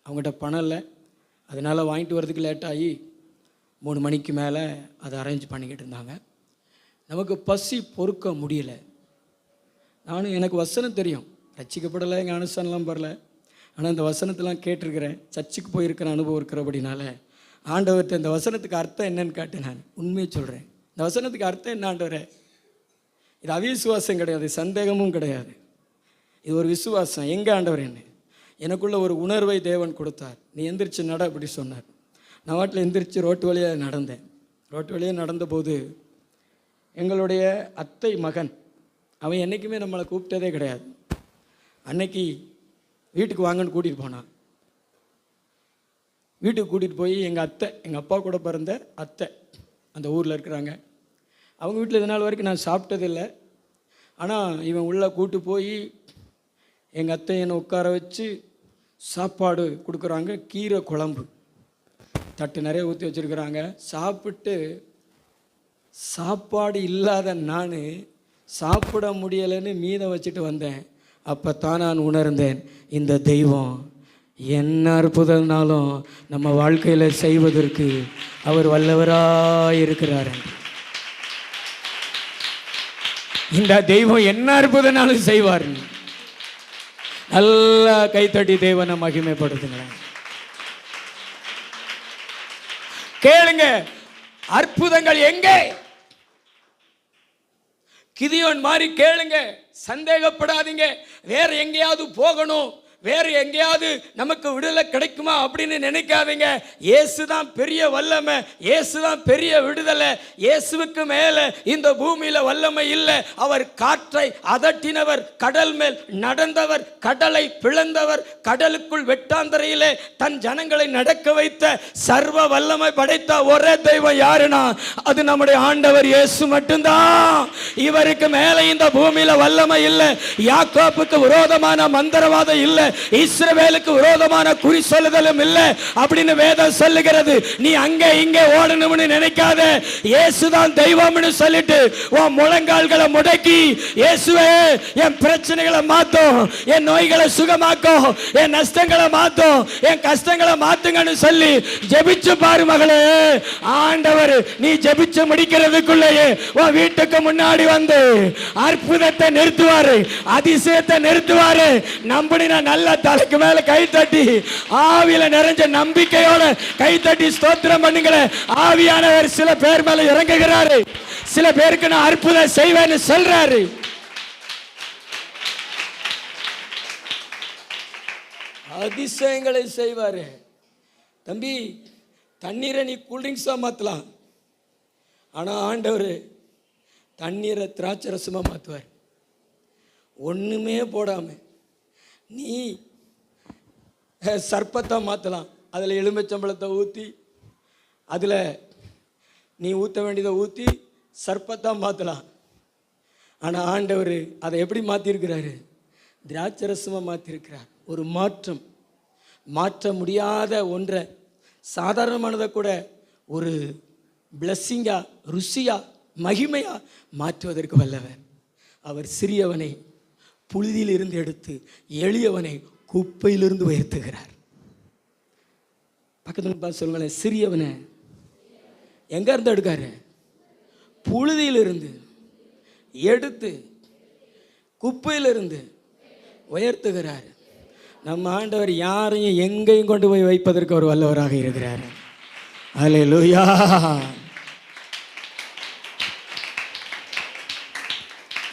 அவங்ககிட்ட பணம் இல்லை, அதனால் வாங்கிட்டு வரதுக்கு லேட்டாகி 3 மணிக்கு மேலே அதை அரேஞ்ச் பண்ணிக்கிட்டு இருந்தாங்க. நமக்கு பசி பொறுக்க முடியல. எனக்கு வசனம் தெரியும், ரட்சிக்கப்படலை, எங்கள் அனுசனெலாம் பரல. ஆனால் இந்த வசனத்தெலாம் கேட்டிருக்கிறேன், சர்ச்சுக்கு போயிருக்கிற அனுபவம் இருக்கிறபடினால ஆண்டவர்கிட்ட இந்த வசனத்துக்கு அர்த்தம் என்னன்னு கேட்டேன். நான் உண்மையை சொல்கிறேன், இந்த வசனத்துக்கு அர்த்தம் என்ன ஆண்டவரே? இது அவிசுவாசம் கிடையாது, சந்தேகமும் கிடையாது. இது ஒரு விசுவாசம். எங்கே ஆண்டவர் என்ன? எனக்குள்ள ஒரு உணர்வை தேவன் கொடுத்தார். நீ எந்திரிச்சு நட அப்படி சொன்னார். நான் வாட்டில் எந்திரிச்சு ரோட்டு வழியாக நடந்தேன். ரோட்டு வழியாக நடந்தபோது எங்களுடைய அத்தை மகன், அவன் என்றைக்குமே நம்மளை கூப்பிட்டதே கிடையாது. அன்னைக்கு வீட்டுக்கு வாங்கன்னு கூட்டிகிட்டு போனான். வீட்டுக்கு கூட்டிகிட்டு போய் எங்கள் அத்தை, எங்கள் அப்பா கூட பிறந்த அத்தை அந்த ஊரில் இருக்கிறாங்க. அவங்க வீட்டில் இது நாள் வரைக்கும் நான் சாப்பிட்டதில்லை. ஆனால் இவன் உள்ளே கூட்டு போய் எங்கள் அத்தை என்னை உட்கார வச்சு சாப்பாடு கொடுக்குறாங்க. கீரை குழம்பு தட்டு நிறைய ஊற்றி வச்சுருக்குறாங்க. சாப்பிட்டு சாப்பாடு இல்லாத நான் சாப்பிட முடியலைன்னு மீதை வச்சுட்டு வந்தேன். அப்போ தான் நான் உணர்ந்தேன், இந்த தெய்வம் என்ன அற்புதம்னாலும் நம்ம வாழ்க்கையில் செய்வதற்கு அவர் வல்லவராக இருக்கிறார். இந்த தெய்வம் என்ன அற்புதம்னாலும் செய்வார். நல்லா கைத்தட்டி தேவனை மகிமைப்படுத்துங்களேன். கேளுங்க, அற்புதங்கள் எங்கே? கிதியோன் மாதிரி கேளுங்க, சந்தேகப்படாதீங்க. வேற எங்கேயாவது போகணும், வேறு எங்கேயாவது நமக்கு விடுதலை கிடைக்குமா அப்படின்னு நினைக்காதீங்க. இயேசு தான் பெரிய வல்லமை, இயேசு தான் பெரிய விடுதலை. இயேசுவுக்கு மேலே இந்த பூமியில் வல்லமை இல்லை. அவர் காற்றை அதட்டினவர், கடல் மேல் நடந்தவர், கடலை பிளந்தவர், கடலுக்குள் வெட்டாந்தரையிலே தன் ஜனங்களை நடக்க வைத்த சர்வ வல்லமை படைத்த ஒரே தெய்வம் யாருன்னா அது நம்முடைய ஆண்டவர் இயேசு மட்டும்தான். இவருக்கு மேலே இந்த பூமியில் வல்லமை இல்லை. யாக்கோப்புக்கு விரோதமான மந்திரவாதம் இல்லை, இஸ்ரவேலுக்கு விரோதமான குறி சொல்லுதலும் இல்லை அப்படின்னு வேதம் சொல்லுகிறது. நீ அங்கே இங்கே ஓடணும்னு நினைக்காத. இயேசுதான் தெய்வம்னு சொல்லிட்டு உன் முழங்கால்களை முடக்கி, இயேசுவே என் பிரச்சனைகளை மாத்தும், என் நோய்களை சுகமாக்கும், என் நஷ்டங்களை மாத்தும், என் கஷ்டங்களை மாத்துங்கன்னு சொல்லி ஜெபிச்சு பாரு மகளே. ஆண்டவர் நீ ஜெபிச்சு முடிக்கிறதுக்குள்ளேயே உன் வீட்டுக்கு முன்னாடி வந்து அற்புதத்தை நிறுத்துவாரு, அதிசயத்தை நிறுத்துவாரு. நம்பினா நல்ல தலைக்கு மேல கை தட்டி ஆவியில நிறைஞ்ச நம்பிக்கையோட கை தட்டி ஸ்தோத்திரம் பண்ணுங்களேன். ஆவியானவர் சில பேர் மேல இறங்குகிறாரு, சில பேருக்கு நான் அற்புதம் செய்வேன்னு சொல்றாரு. அதிசயங்களை செய்வாரு. தம்பி, தண்ணீரை நீ கூல்ட்ரிங்க்ஸா மாத்தலாம், ஆனா ஆண்டவர் தண்ணீரை திராட்சை ரசமா மாத்துவார். ஒண்ணுமே போடாம நீ சர்ப்பத்தை மாற்றலாம். அதில் எலுமிச்சம்பழத்தை ஊற்றி, அதில் நீ ஊற்ற வேண்டியதை ஊற்றி சர்ப்பத்தை மாற்றலாம். ஆனால் ஆண்டவர் அதை எப்படி மாற்றிருக்கிறாரு? திராட்சை ரசமாக மாற்றிருக்கிறார். ஒரு மாற்றம். மாற்ற முடியாத ஒன்றை சாதாரணமானதை கூட ஒரு பிளஸ்ஸிங்கா, ருசியா, மகிமையா மாற்றுவதற்கு வல்லவர். அவர் சிறியவனை புழுதியிலிருந்து எடுத்து எளியவனை குப்பையிலிருந்து உயர்த்துகிறார். பக்கத்தில் பார்த்து சொல்லுங்களேன், சிறியவனை எங்க இருந்து எடுக்காரு? புழுதியிலிருந்து எடுத்து குப்பையிலிருந்து உயர்த்துகிறார். நம்ம ஆண்டவர் யாரையும் எங்கேயும் கொண்டு போய் வைப்பதற்கு ஒரு வல்லவராக இருக்கிறார். அல்லேலூயா.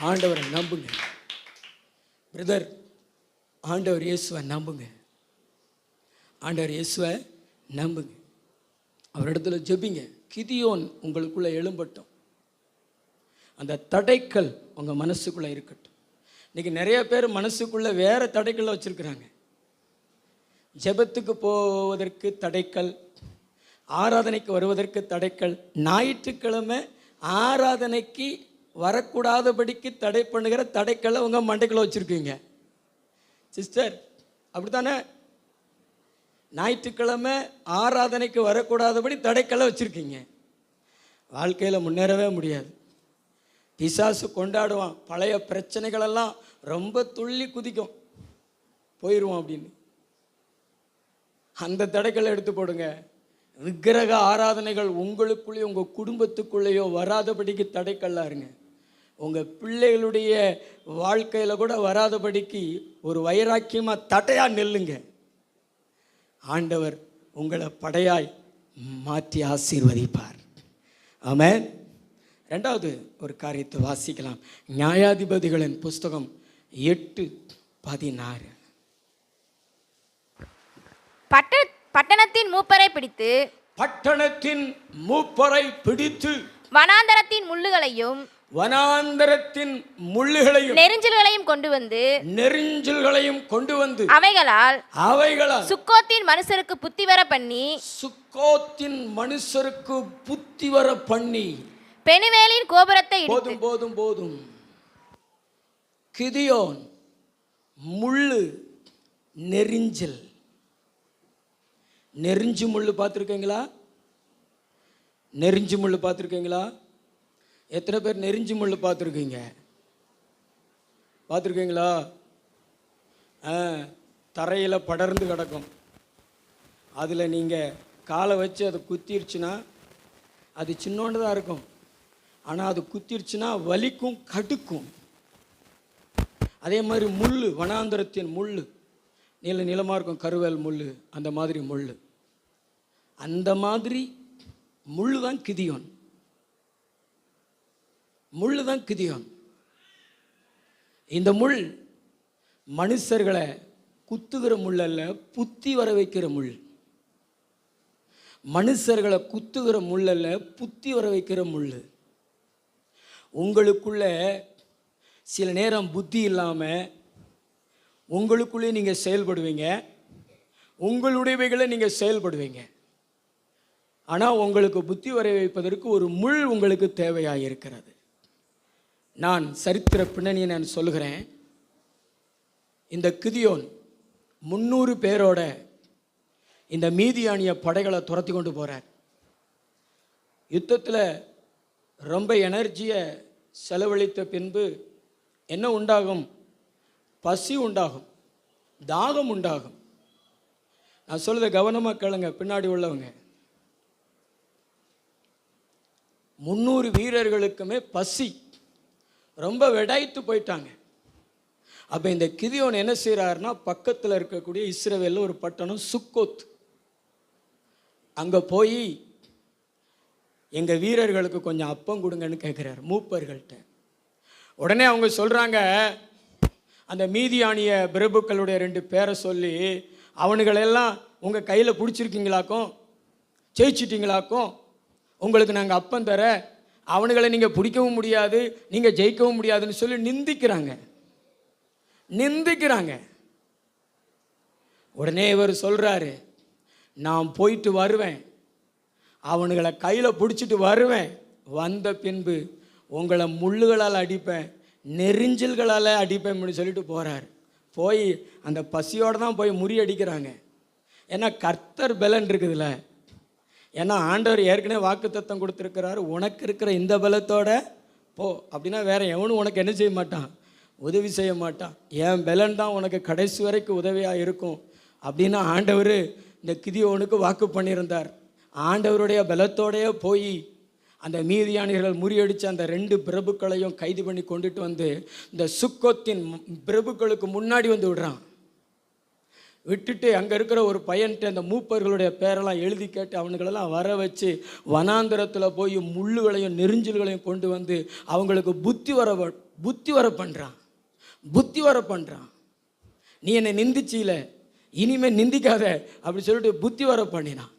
ஆண்டவரை நம்புங்க பிரதர். ஆண்டவர் இயேசுவை நம்புங்க. ஆண்டவர் இயேசுவை நம்புங்க. அவரிடத்துல ஜெபிங்க. கிதியோன் உங்களுக்குள்ளே எழும்பட்டும். அந்த தடைக்கல் உங்கள் மனசுக்குள்ளே இருக்கட்டும். இன்றைக்கி நிறைய பேர் மனசுக்குள்ளே வேறு தடைக்கல்ல வச்சுருக்குறாங்க. ஜெபத்துக்கு போவதற்கு தடைக்கல், ஆராதனைக்கு வருவதற்கு தடைக்கல், ஞாயிற்றுக்கிழமை ஆராதனைக்கு வரக்கூடாதபடிக்கு தடை பண்ணுகிற தடைக்கல்லை உங்கள் மண்டைக்குள்ளே வச்சுருக்கீங்க. சிஸ்டர் அப்படி தானே? ஞாயிற்றுக்கிழமை ஆராதனைக்கு வரக்கூடாதபடி தடைக்கல்லை வச்சுருக்கீங்க. வாழ்க்கையில் முன்னேறவே முடியாது. பிசாசு கொண்டாடுவான். பழைய பிரச்சனைகளெல்லாம் ரொம்ப துள்ளி குதிக்கும், போயிடுவோம் அப்படின்னு. அந்த தடைக்கல்லை எடுத்து போடுங்க. விக்கிரக ஆராதனைகள் உங்களுக்குள்ளேயோ உங்கள் குடும்பத்துக்குள்ளேயோ வராதபடிக்கு தடைக்கல்லா இருங்க. உங்கள் பிள்ளைகளுடைய வாழ்க்கையில் கூட வராதபடிக்கு ஒரு வைராக்கியமாக தடையாக நெல்லுங்க. ஆண்டவர் உங்களை படையாய் மாற்றி ஆசீர்வதிப்பார். ஆமென். ரெண்டாவது ஒரு காரியத்தை வாசிக்கலாம். நியாயாதிபதிகளின் புஸ்தகம் 8:16. பட்டணத்தின் மூப்பரை பிடித்து வனாந்தரத்தின் முள்ளுகளையும் நெரிஞ்சில்களையும் கொண்டு வந்து அவைகளால் சுக்கோத்தின் மனுஷருக்கு புத்தி வர பண்ணி பெனுவேலின் கோபுரத்தை போதும். கிதியோன் முள்ளு, நெறிஞ்சு முள்ளு பார்த்துருக்கீங்களா? நெறிஞ்சு முள்ளு பார்த்துருக்கீங்களா? எத்தனை பேர் நெறிஞ்சு முள்ளு பார்த்துருக்கீங்களா? தரையில் படர்ந்து கிடக்கும். அதில் நீங்கள் காலை வச்சு அதை குத்திருச்சுன்னா அது சின்னோண்டு தான் இருக்கும். ஆனால் அது குத்திருச்சுன்னா வலிக்கும், கடுக்கும். அதே மாதிரி முள், வனாந்தரத்தின் முள் நீளமாக இருக்கும், கருவேல் முள், அந்த மாதிரி முள். அந்த மாதிரி முள் தான் கிதியோன். இந்த முள் மனுஷர்களை குத்துகிற முள் அல்ல, புத்தி வர வைக்கிற முள். மனுஷர்களை குத்துகிற முள் அல்ல, புத்தி வர வைக்கிற முள். உங்களுக்குள்ள சில நேரம் புத்தி இல்லாமல் உங்களுக்குள்ளே நீங்கள் செயல்படுவீங்க, உங்களுடையவைகளை நீங்கள் செயல்படுவீங்க. ஆனால் உங்களுக்கு புத்தி வர வைப்பதற்கு ஒரு முள் உங்களுக்கு தேவையாக இருக்கிறது. நான் சரித்திர பின்னணியை நான் சொல்லுகிறேன். இந்த கிதியோன் 300 பேரோட இந்த மீதியானிய படைகளை துரத்தி கொண்டு போகிறார். யுத்தத்தில் ரொம்ப எனர்ஜியை செலவழித்த பின்பு என்ன உண்டாகும்? பசி உண்டாகும், தாகம் உண்டாகும். நான் சொல்லுறத கவனமாக கேளுங்க, பின்னாடி உள்ளவங்க. 300 வீரர்களுக்குமே பசி, ரொம்ப வெடாய்த்து போயிட்டாங்க. அப்போ இந்த கிதியோன் என்ன செய்கிறாருன்னா, பக்கத்தில் இருக்கக்கூடிய இஸ்ரவேலில் ஒரு பட்டணம் சுக்கோத், அங்கே போய் எங்கள் வீரர்களுக்கு கொஞ்சம் அப்பம் கொடுங்கன்னு கேட்குறாரு மூப்பர்கள்ட்ட. உடனே அவங்க சொல்கிறாங்க, அந்த மீதியானிய பிரபுக்களுடைய 2 பேரை சொல்லி, அவனுங்களெல்லாம் உங்கள் கையில் பிடிச்சிருக்கீங்களாக்கும், ஜெயிச்சிட்டிங்களாக்கும், உங்களுக்கு நாங்கள் அப்பம் தர, அவனுங்களை நீங்கள் பிடிக்கவும் முடியாது, நீங்கள் ஜெயிக்கவும் முடியாதுன்னு சொல்லி நிந்திக்கிறாங்க. உடனே இவர் சொல்கிறாரு, நான் போயிட்டு வருவேன், அவனுங்களை கையில் பிடிச்சிட்டு வருவேன், வந்த பின்பு உங்களை முள்ளுகளால் அடிப்பேன், நெரிஞ்சல்களால் அடிப்பேன் சொல்லிட்டு போகிறார். போய் அந்த பசியோடு தான் போய் முறியடிக்கிறாங்க. ஏன்னா கர்த்தர் பலன் இருக்குதுல்ல. ஏன்னா ஆண்டவர் ஏற்கனவே வாக்குத்தத்தம் கொடுத்துருக்கிறாரு, உனக்கு இருக்கிற இந்த பலத்தோட போ அப்படின்னா வேற எவனும் உனக்கு என்ன செய்ய மாட்டான், உதவி செய்ய மாட்டான். என் பலன் தான் உனக்கு கடைசி வரைக்கும் உதவியாக இருக்கும் அப்படின்னு ஆண்டவர் இந்த கிதியோனுக்கு வாக்கு பண்ணியிருந்தார். ஆண்டவருடைய பலத்தோடையே போய் அந்த மீதியானியர்கள் முறியடித்து அந்த 2 பிரபுக்களையும் கைது பண்ணி கொண்டுட்டு வந்து இந்த சுக்கோத்தின் பிரபுக்களுக்கு முன்னாடி வந்து விடுறான். விட்டுட்டு அங்கே இருக்கிற ஒரு பையன்ட்டு அந்த மூப்பர்களுடைய பேரெல்லாம் எழுதி கேட்டு அவனுங்களெல்லாம் வர வச்சு வனாந்திரத்தில் போய் முள்ளுகளையும் நெரிஞ்சல்களையும் கொண்டு வந்து அவங்களுக்கு புத்தி வர பண்ணுறான். நீ என்னை நிந்திச்சில, இனிமேல் நிந்திக்காத அப்படி சொல்லிட்டு புத்தி வர பண்ணினான்.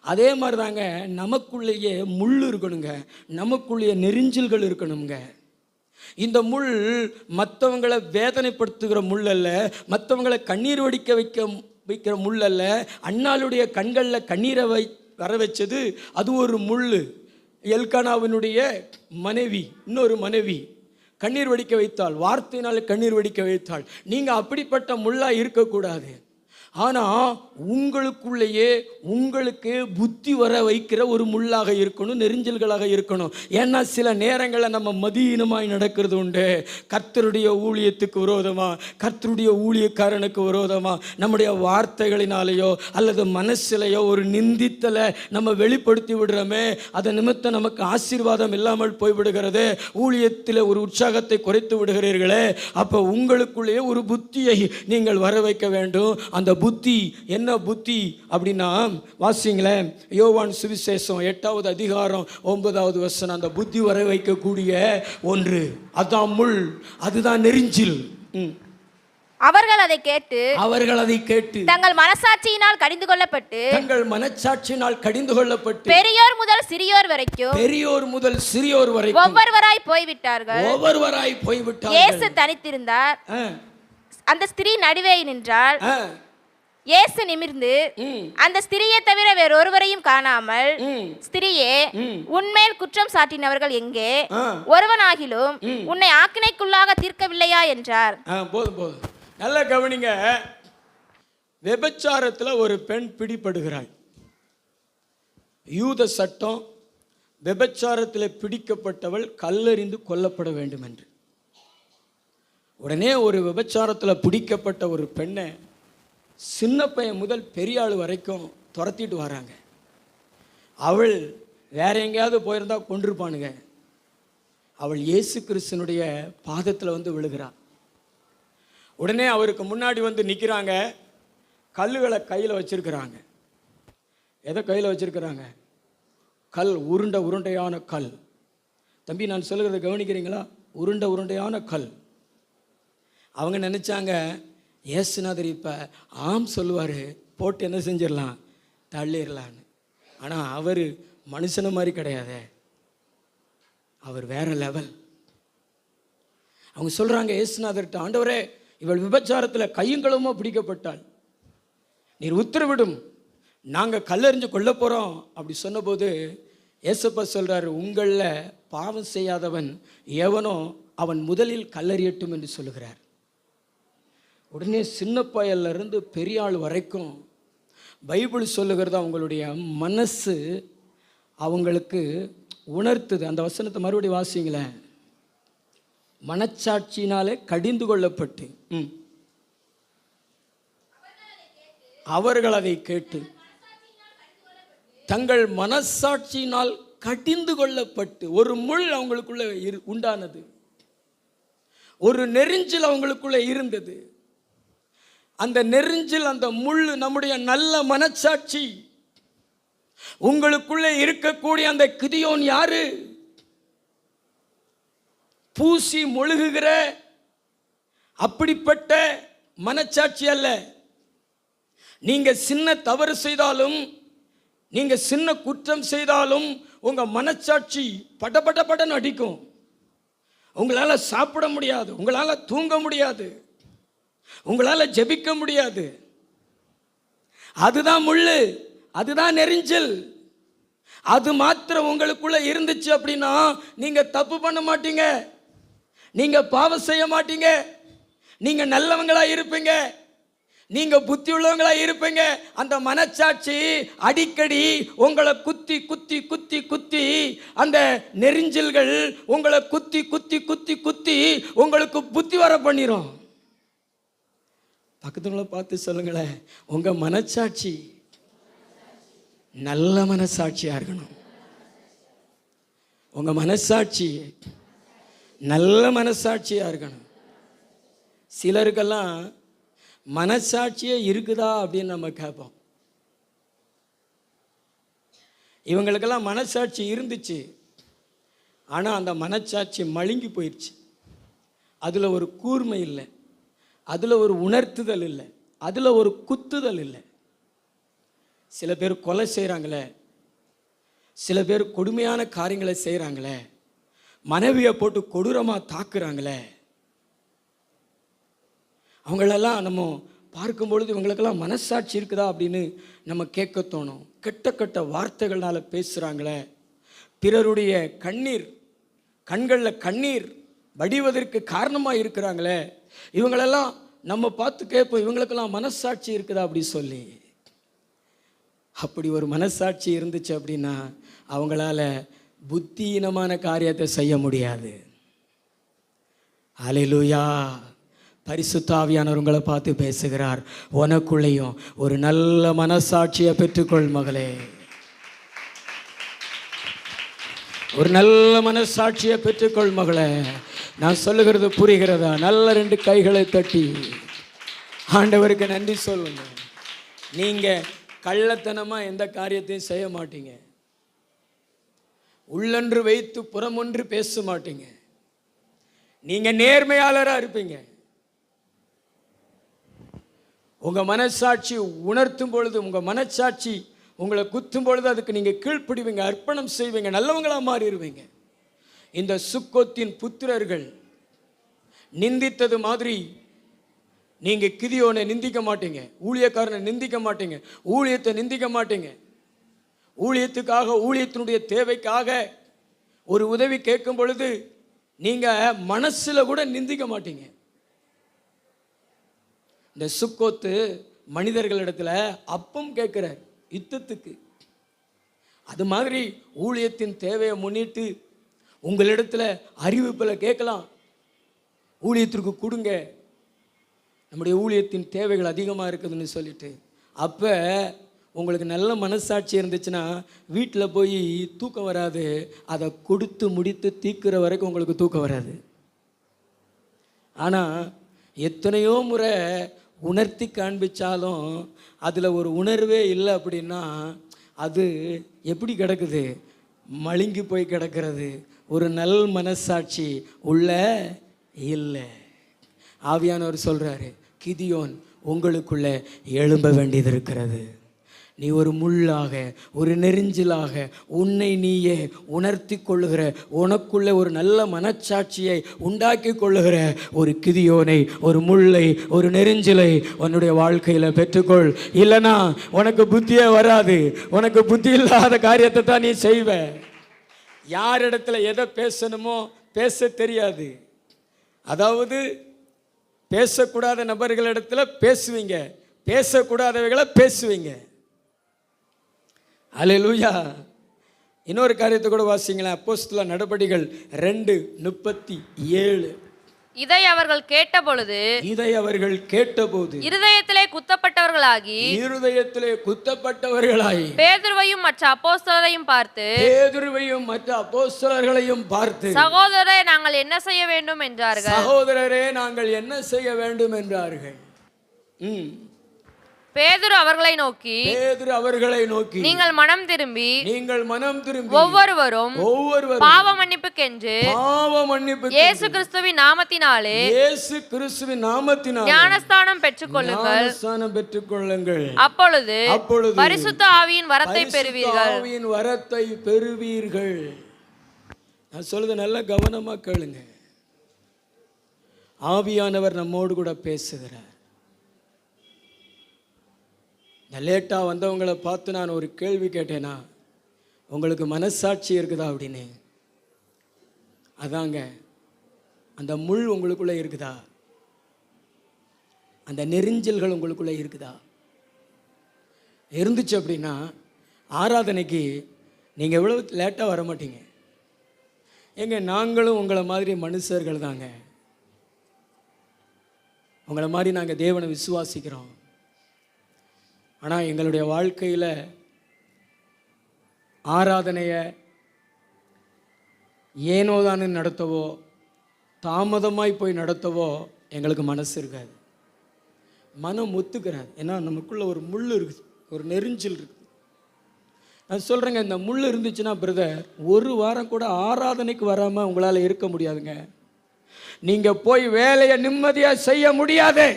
அதே மாதிரி தாங்க நமக்குள்ளேயே முள் இருக்கணுங்க, நமக்குள்ளேயே நெரிஞ்சல்கள் இருக்கணுங்க. இந்த முள் மற்றவங்களை வேதனைப்படுத்துகிற முள் அல்ல, மற்றவங்களை கண்ணீர் வடிக்க வைக்கிற முள் அல்ல. அண்ணாளுடைய கண்களில் கண்ணீரை வர வச்சது அது ஒரு முள். எல்கானாவினுடைய மனைவி, இன்னொரு மனைவி கண்ணீர் வடிக்க வைத்தாள், வார்த்தையினால் கண்ணீர் வடிக்க வைத்தாள். நீங்கள் அப்படிப்பட்ட முள்ளாக இருக்கக்கூடாது. ஆனால் உங்களுக்குள்ளேயே உங்களுக்கு புத்தி வர வைக்கிற ஒரு முள்ளாக இருக்கணும், நெரிஞ்சல்களாக இருக்கணும். ஏன்னா சில நேரங்களில் நம்ம மதியீனமாய் நடக்கிறது உண்டு. கர்த்தருடைய ஊழியத்துக்கு விரோதமாக, கர்த்தருடைய ஊழியக்காரனுக்கு விரோதமாக நம்முடைய வார்த்தைகளினாலேயோ அல்லது மனசிலையோ ஒரு நிந்தித்தலை நம்ம வெளிப்படுத்தி விடுறோமே, அதன் நிமித்தம் நமக்கு ஆசீர்வாதம் இல்லாமல் போய்விடுகிறது. ஊழியத்தில் ஒரு உற்சாகத்தை குறைத்து விடுகிறீர்களே, அப்போ உங்களுக்குள்ளேயே ஒரு புத்தியை நீங்கள் வர வைக்க வேண்டும். அந்த புத்தி என்ன புத்தி அப்படின்னா, வாசிங்களேன், யோவான் சுவிசேஷம் 8வது அதிகாரம் 9வது வசனம். அந்த புத்தி வர வைக்கக்கூடிய ஒன்று அதான் முள், அதுதான் நெரிஞ்சில். அவர்கள் அதை கேட்டு தங்கள் மனசாட்சியினால் கடிந்து கொள்ளப்பட்டு பெரியோர் முதல் சிறியோர் வரைக்கும் ஒவ்வொருவராய் போய்விட்டார்கள். இயேசு தனித்திருந்தார். அந்த ஸ்திரீ நடுவே நின்றாள். இயேசு நிமிர்ந்து அந்த ஸ்திரியை தவிர வேறொருவரையும் காணாமல், ஸ்திரியே, உன்மேல் குற்றம் சாட்டினவர்கள் எங்கே? ஒருவனாகிலும் உன்னை ஆக்கினைக்குள்ளாக தீர்க்கவில்லையா என்றார். போதும் நல்லா கவனிங்க. விபச்சாரத்தில் ஒரு பெண் பிடிபடுகிறாள். யூத சட்டம் விபச்சாரத்தில் பிடிக்கப்பட்டவள் கல்லெறிந்து கொல்லப்பட வேண்டும் என்று. உடனே ஒரு விபச்சாரத்தில் பிடிக்கப்பட்ட ஒரு பெண்ணை சின்ன பையன் முதல் பெரிய ஆள் வரைக்கும் துரத்திட்டு வராங்க. அவள் வேற எங்கேயாவது போயிருந்தா கொண்டிருப்பானுங்க. அவள் இயேசு கிறிஸ்துனுடைய பாதத்தில் வந்து விழுகிறாள். உடனே அவருக்கு முன்னாடி வந்து நிற்கிறாங்க. கல்லுகளை கையில் வச்சிருக்கிறாங்க. எதை கையில் வச்சிருக்கிறாங்க? கல், உருண்டையான கல். தம்பி, நான் சொல்லுகிறத கவனிக்கிறீங்களா? உருண்டையான கல். அவங்க நினச்சாங்க இயேசுநாதர் இப்போ ஆம் சொல்லுவார், போட்டு என்ன செஞ்சிடலாம், தள்ளிடலான்னு. ஆனால் அவர் மனுஷன மாதிரி கிடையாதே, அவர் வேற லெவல். அவங்க சொல்கிறாங்க இயேசுநாதர்கிட்ட, ஆண்டவரே, இவள் விபச்சாரத்தில் கையுங்களமா பிடிக்கப்பட்டாள், நீர் உத்தரவிடும், நாங்கள் கல்லெறிஞ்சு கொல்ல போகிறோம் அப்படி சொன்னபோது ஏசப்பா சொல்கிறார், உங்களில் பாவம் செய்யாதவன் எவனோ அவன் முதலில் கல்லெறியட்டும் என்று சொல்லுகிறார். உடனே சின்ன பயலிருந்து பெரிய ஆள் வரைக்கும் பைபிள் சொல்லுகிறது, அவங்களுடைய மனசு அவங்களுக்கு உணர்த்துது. அந்த வசனத்தை மறுபடியும் வாசிங்களேன். மனச்சாட்சியினாலே கடிந்து கொள்ளப்பட்டு அவர்கள் அதை கேட்டு தங்கள் மனசாட்சியினால் கடிந்து கொள்ளப்பட்டு, ஒரு முள் அவங்களுக்குள்ள உண்டானது, ஒரு நெரிஞ்சில் அவங்களுக்குள்ள இருந்தது. அந்த நெரிஞ்சில், அந்த முள் நம்முடைய நல்ல மனச்சாட்சி. உங்களுக்குள்ளே இருக்கக்கூடிய அந்த கிதியோன் யாரு? பூசி மொழுகுகிற அப்படிப்பட்ட மனச்சாட்சி அல்ல. நீங்க சின்ன தவறு செய்தாலும், நீங்க சின்ன குற்றம் செய்தாலும் உங்க மனச்சாட்சி படபடன்னு அடிக்கும். உங்களால சாப்பிட முடியாது, உங்களால தூங்க முடியாது, உங்களால ஜெபிக்க முடியாது. அதுதான் முள்ளு, அதுதான் நெரிஞ்சல். அது மாத்திரம் உங்களுக்குள்ள இருந்துச்சு அப்படின்னா நீங்க தப்பு பண்ண மாட்டீங்க, நீங்க பாவம் செய்ய மாட்டீங்க, நீங்க நல்லவங்களா இருப்பீங்க. நீங்க புத்தி உள்ளவங்களா இருப்பீங்க. அந்த மனச்சாட்சி அடிக்கடி உங்களை குத்தி குத்தி குத்தி குத்தி, அந்த நெரிஞ்சல்கள் உங்களை குத்தி குத்தி குத்தி குத்தி உங்களுக்கு புத்தி வர பண்ணிரும். பக்கத்துல பார்த்து சொல்லுங்களேன், உங்க மனச்சாட்சி நல்ல மனசாட்சியா இருக்கணும். உங்க மனசாட்சி நல்ல மனசாட்சியா இருக்கணும். சிலருக்கெல்லாம் மனசாட்சியே இருக்குதா அப்படின்னு நம்ம கேட்போம். இவங்களுக்கெல்லாம் மனசாட்சி இருந்துச்சு, ஆனால் அந்த மனசாட்சி மழுங்கி போயிடுச்சு. அதில் ஒரு கூர்மை இல்லை, அதில் ஒரு உணர்த்துதல் இல்லை, அதில் ஒரு குத்துதல் இல்லை. சில பேர் கொலை செய்கிறாங்களே, சில பேர் கொடுமையான காரியங்களை செய்கிறாங்களே, மனைவியை போட்டு கொடூரமாக தாக்குறாங்களே, அவங்களெல்லாம் நம்ம பார்க்கும் பொழுது இவங்களுக்கெல்லாம் மனசாட்சி இருக்குதா அப்படின்னு நம்ம கேட்க தோணும். கெட்ட கெட்ட வார்த்தைகள்னால பேசுகிறாங்களே, பிறருடைய கண்களில் கண்ணீர் வடிவதற்கு காரணமாக இருக்கிறாங்களே, இவங்களெல்லாம் நம்ம பார்த்து கேட்போம், இவங்களுக்கெல்லாம் மனசாட்சி இருக்குதா அப்படி சொல்லி. அப்படி ஒரு மனசாட்சி இருந்துச்சு அப்படின்னா அவங்களால புத்தியீனமான காரியத்தை செய்ய முடியாது. அல்லேலூயா. பரிசுத்த ஆவியானவர் உங்களை பார்த்து பேசுகிறார். உனக்குள்ளேயும் ஒரு நல்ல மனசாட்சியை பெற்றுக்கொள் மகளே. ஒரு நல்ல மனசாட்சியை பெற்றுக்கொள் மகளே. நான் சொல்லுகிறது புரிகிறதா? நல்ல 2 கைகளை தட்டி ஆண்டவருக்கு நன்றி சொல்லுங்க. நீங்கள் கள்ளத்தனமாக எந்த காரியத்தையும் செய்ய மாட்டீங்க. உள்ளொன்று வைத்து புறமொன்று பேச மாட்டீங்க. நீங்கள் நேர்மையாளராக இருப்பீங்க. உங்கள் மனசாட்சி உணர்த்தும் பொழுது, உங்கள் மனசாட்சி உங்களை குத்தும் பொழுது அதுக்கு நீங்கள் கீழ்ப்பிடுவீங்க, அர்ப்பணம் செய்வீங்க, நல்லவங்களாக மாறிடுவீங்க. இந்த சுக்கோத்தின் புத்திரர்கள் நிந்தித்தது மாதிரி நீங்கள் கிதியோனை நிந்திக்க மாட்டீங்க, ஊழியக்காரனை நிந்திக்க மாட்டீங்க, ஊழியத்தை நிந்திக்க மாட்டீங்க. ஊழியத்துக்காக, ஊழியத்தினுடைய தேவைக்காக ஒரு உதவி கேட்கும் பொழுது நீங்கள் மனசில் கூட நிந்திக்க மாட்டீங்க. இந்த சுக்கோத்து மனிதர்களிடத்தில் அப்பம் கேட்குறார் யுத்தத்துக்கு. அது மாதிரி ஊழியத்தின் தேவையை முன்னிட்டு உங்களிடத்தில் அறிவிப்பில் கேட்கலாம், ஊழியத்திற்கு கொடுங்க, நம்முடைய ஊழியத்தின் தேவைகள் அதிகமாக இருக்குதுன்னு சொல்லிட்டு. அப்போ உங்களுக்கு நல்ல மனசாட்சி இருந்துச்சுன்னா வீட்டில் போய் தூக்கம் வராது. அதை கொடுத்து முடித்து தீர்க்கிற வரைக்கும் உங்களுக்கு தூக்கம் வராது. ஆனால் எத்தனையோ முறை உணர்த்தி காண்பிச்சாலும் அதில் ஒரு உணர்வே இல்லை அப்படின்னா அது எப்படி கிடக்குது? மழுங்கி போய் கிடக்கிறது. ஒரு நல் மனசாட்சி உள்ள இல்லை. ஆவியானவர் சொல்கிறாரு, கிதியோன் உங்களுக்குள்ளே எழும்ப வேண்டியது இருக்கிறது. நீ ஒரு முள்ளாக, ஒரு நெரிஞ்சிலாக உன்னை நீயே உணர்த்தி கொள்ளுகிற, உனக்குள்ளே ஒரு நல்ல மனச்சாட்சியை உண்டாக்கி கொள்ளுகிற ஒரு கிதியோனை, ஒரு முள்ளை, ஒரு நெரிஞ்சிலை உன்னுடைய வாழ்க்கையில் பெற்றுக்கொள். இல்லைனா உனக்கு புத்தியே வராது. உனக்கு புத்தி இல்லாத காரியத்தை தான் நீ செய்வ. யாரிடத்துல எதை பேசணுமோ பேச தெரியாது. அதாவது பேசக்கூடாத நபர்களிடத்தில் பேசுவீங்க, பேசக்கூடாதவைகளை பேசுவீங்க. அல்லேலூயா. இன்னொரு காரியத்தை கூட வாசிங்களேன். அப்போஸ்தலர் நடபடிகள் 2:37. இதை அவர்கள் கேட்டபொழுது இருதயத்திலே குத்தப்பட்டவர்களாகி பேதுருவையும் மற்ற அப்போஸ்தலரையும் பார்த்து சகோதரரே நாங்கள் என்ன செய்ய வேண்டும் என்றார்கள். பேதுரு அவர்களை நோக்கி நீங்கள் மனம் திரும்பி ஒவ்வொருவரும் பாவ மன்னிப்புக்கென்று இயேசு கிறிஸ்துவின் நாமத்தினாலே ஞானஸ்தானம் பெற்றுக்கொள்ளுங்கள். அப்பொழுது பரிசுத்த ஆவியின் வரத்தை பெறுவீர்கள். நான் சொல்றது நல்ல கவனமா கேளுங்க. ஆவியானவர் நம்மோடு கூட பேசுகிறார். லேட்டாக வந்தவங்களை பார்த்து நான் ஒரு கேள்வி கேட்டேனா, உங்களுக்கு மனசாட்சி இருக்குதா அப்படின்னு. அதாங்க, அந்த முள் உங்களுக்குள்ளே இருக்குதா? அந்த நெரிஞ்சல்கள் உங்களுக்குள்ளே இருக்குதா? இருந்துச்சு அப்படின்னா ஆராதனைக்கு நீங்கள் எவ்வளோ லேட்டாக வர மாட்டீங்க. ஏங்க, நாங்களும் உங்களை மாதிரி மனுஷர்கள் தாங்க. உங்களை மாதிரி நாங்கள் தேவனை விசுவாசிக்கிறோம். ஆனால் எங்களுடைய வாழ்க்கையில் ஆராதனையை ஏனோதானு நடத்தவோ தாமதமாய் போய் நடத்தவோ எங்களுக்கு மனசு இருக்காது, மனம் ஒத்துக்கிறாது. ஏன்னா நமக்குள்ள ஒரு முள் இருக்குது, ஒரு நெரிஞ்சல் இருக்குது. நான் சொல்கிறேங்க, இந்த முள் இருந்துச்சுன்னா பிரதர், ஒரு வாரம் கூட ஆராதனைக்கு வராமல் உங்களால் இருக்க முடியாதுங்க. நீங்கள் போய் வேலையை நிம்மதியாக செய்ய முடியாது.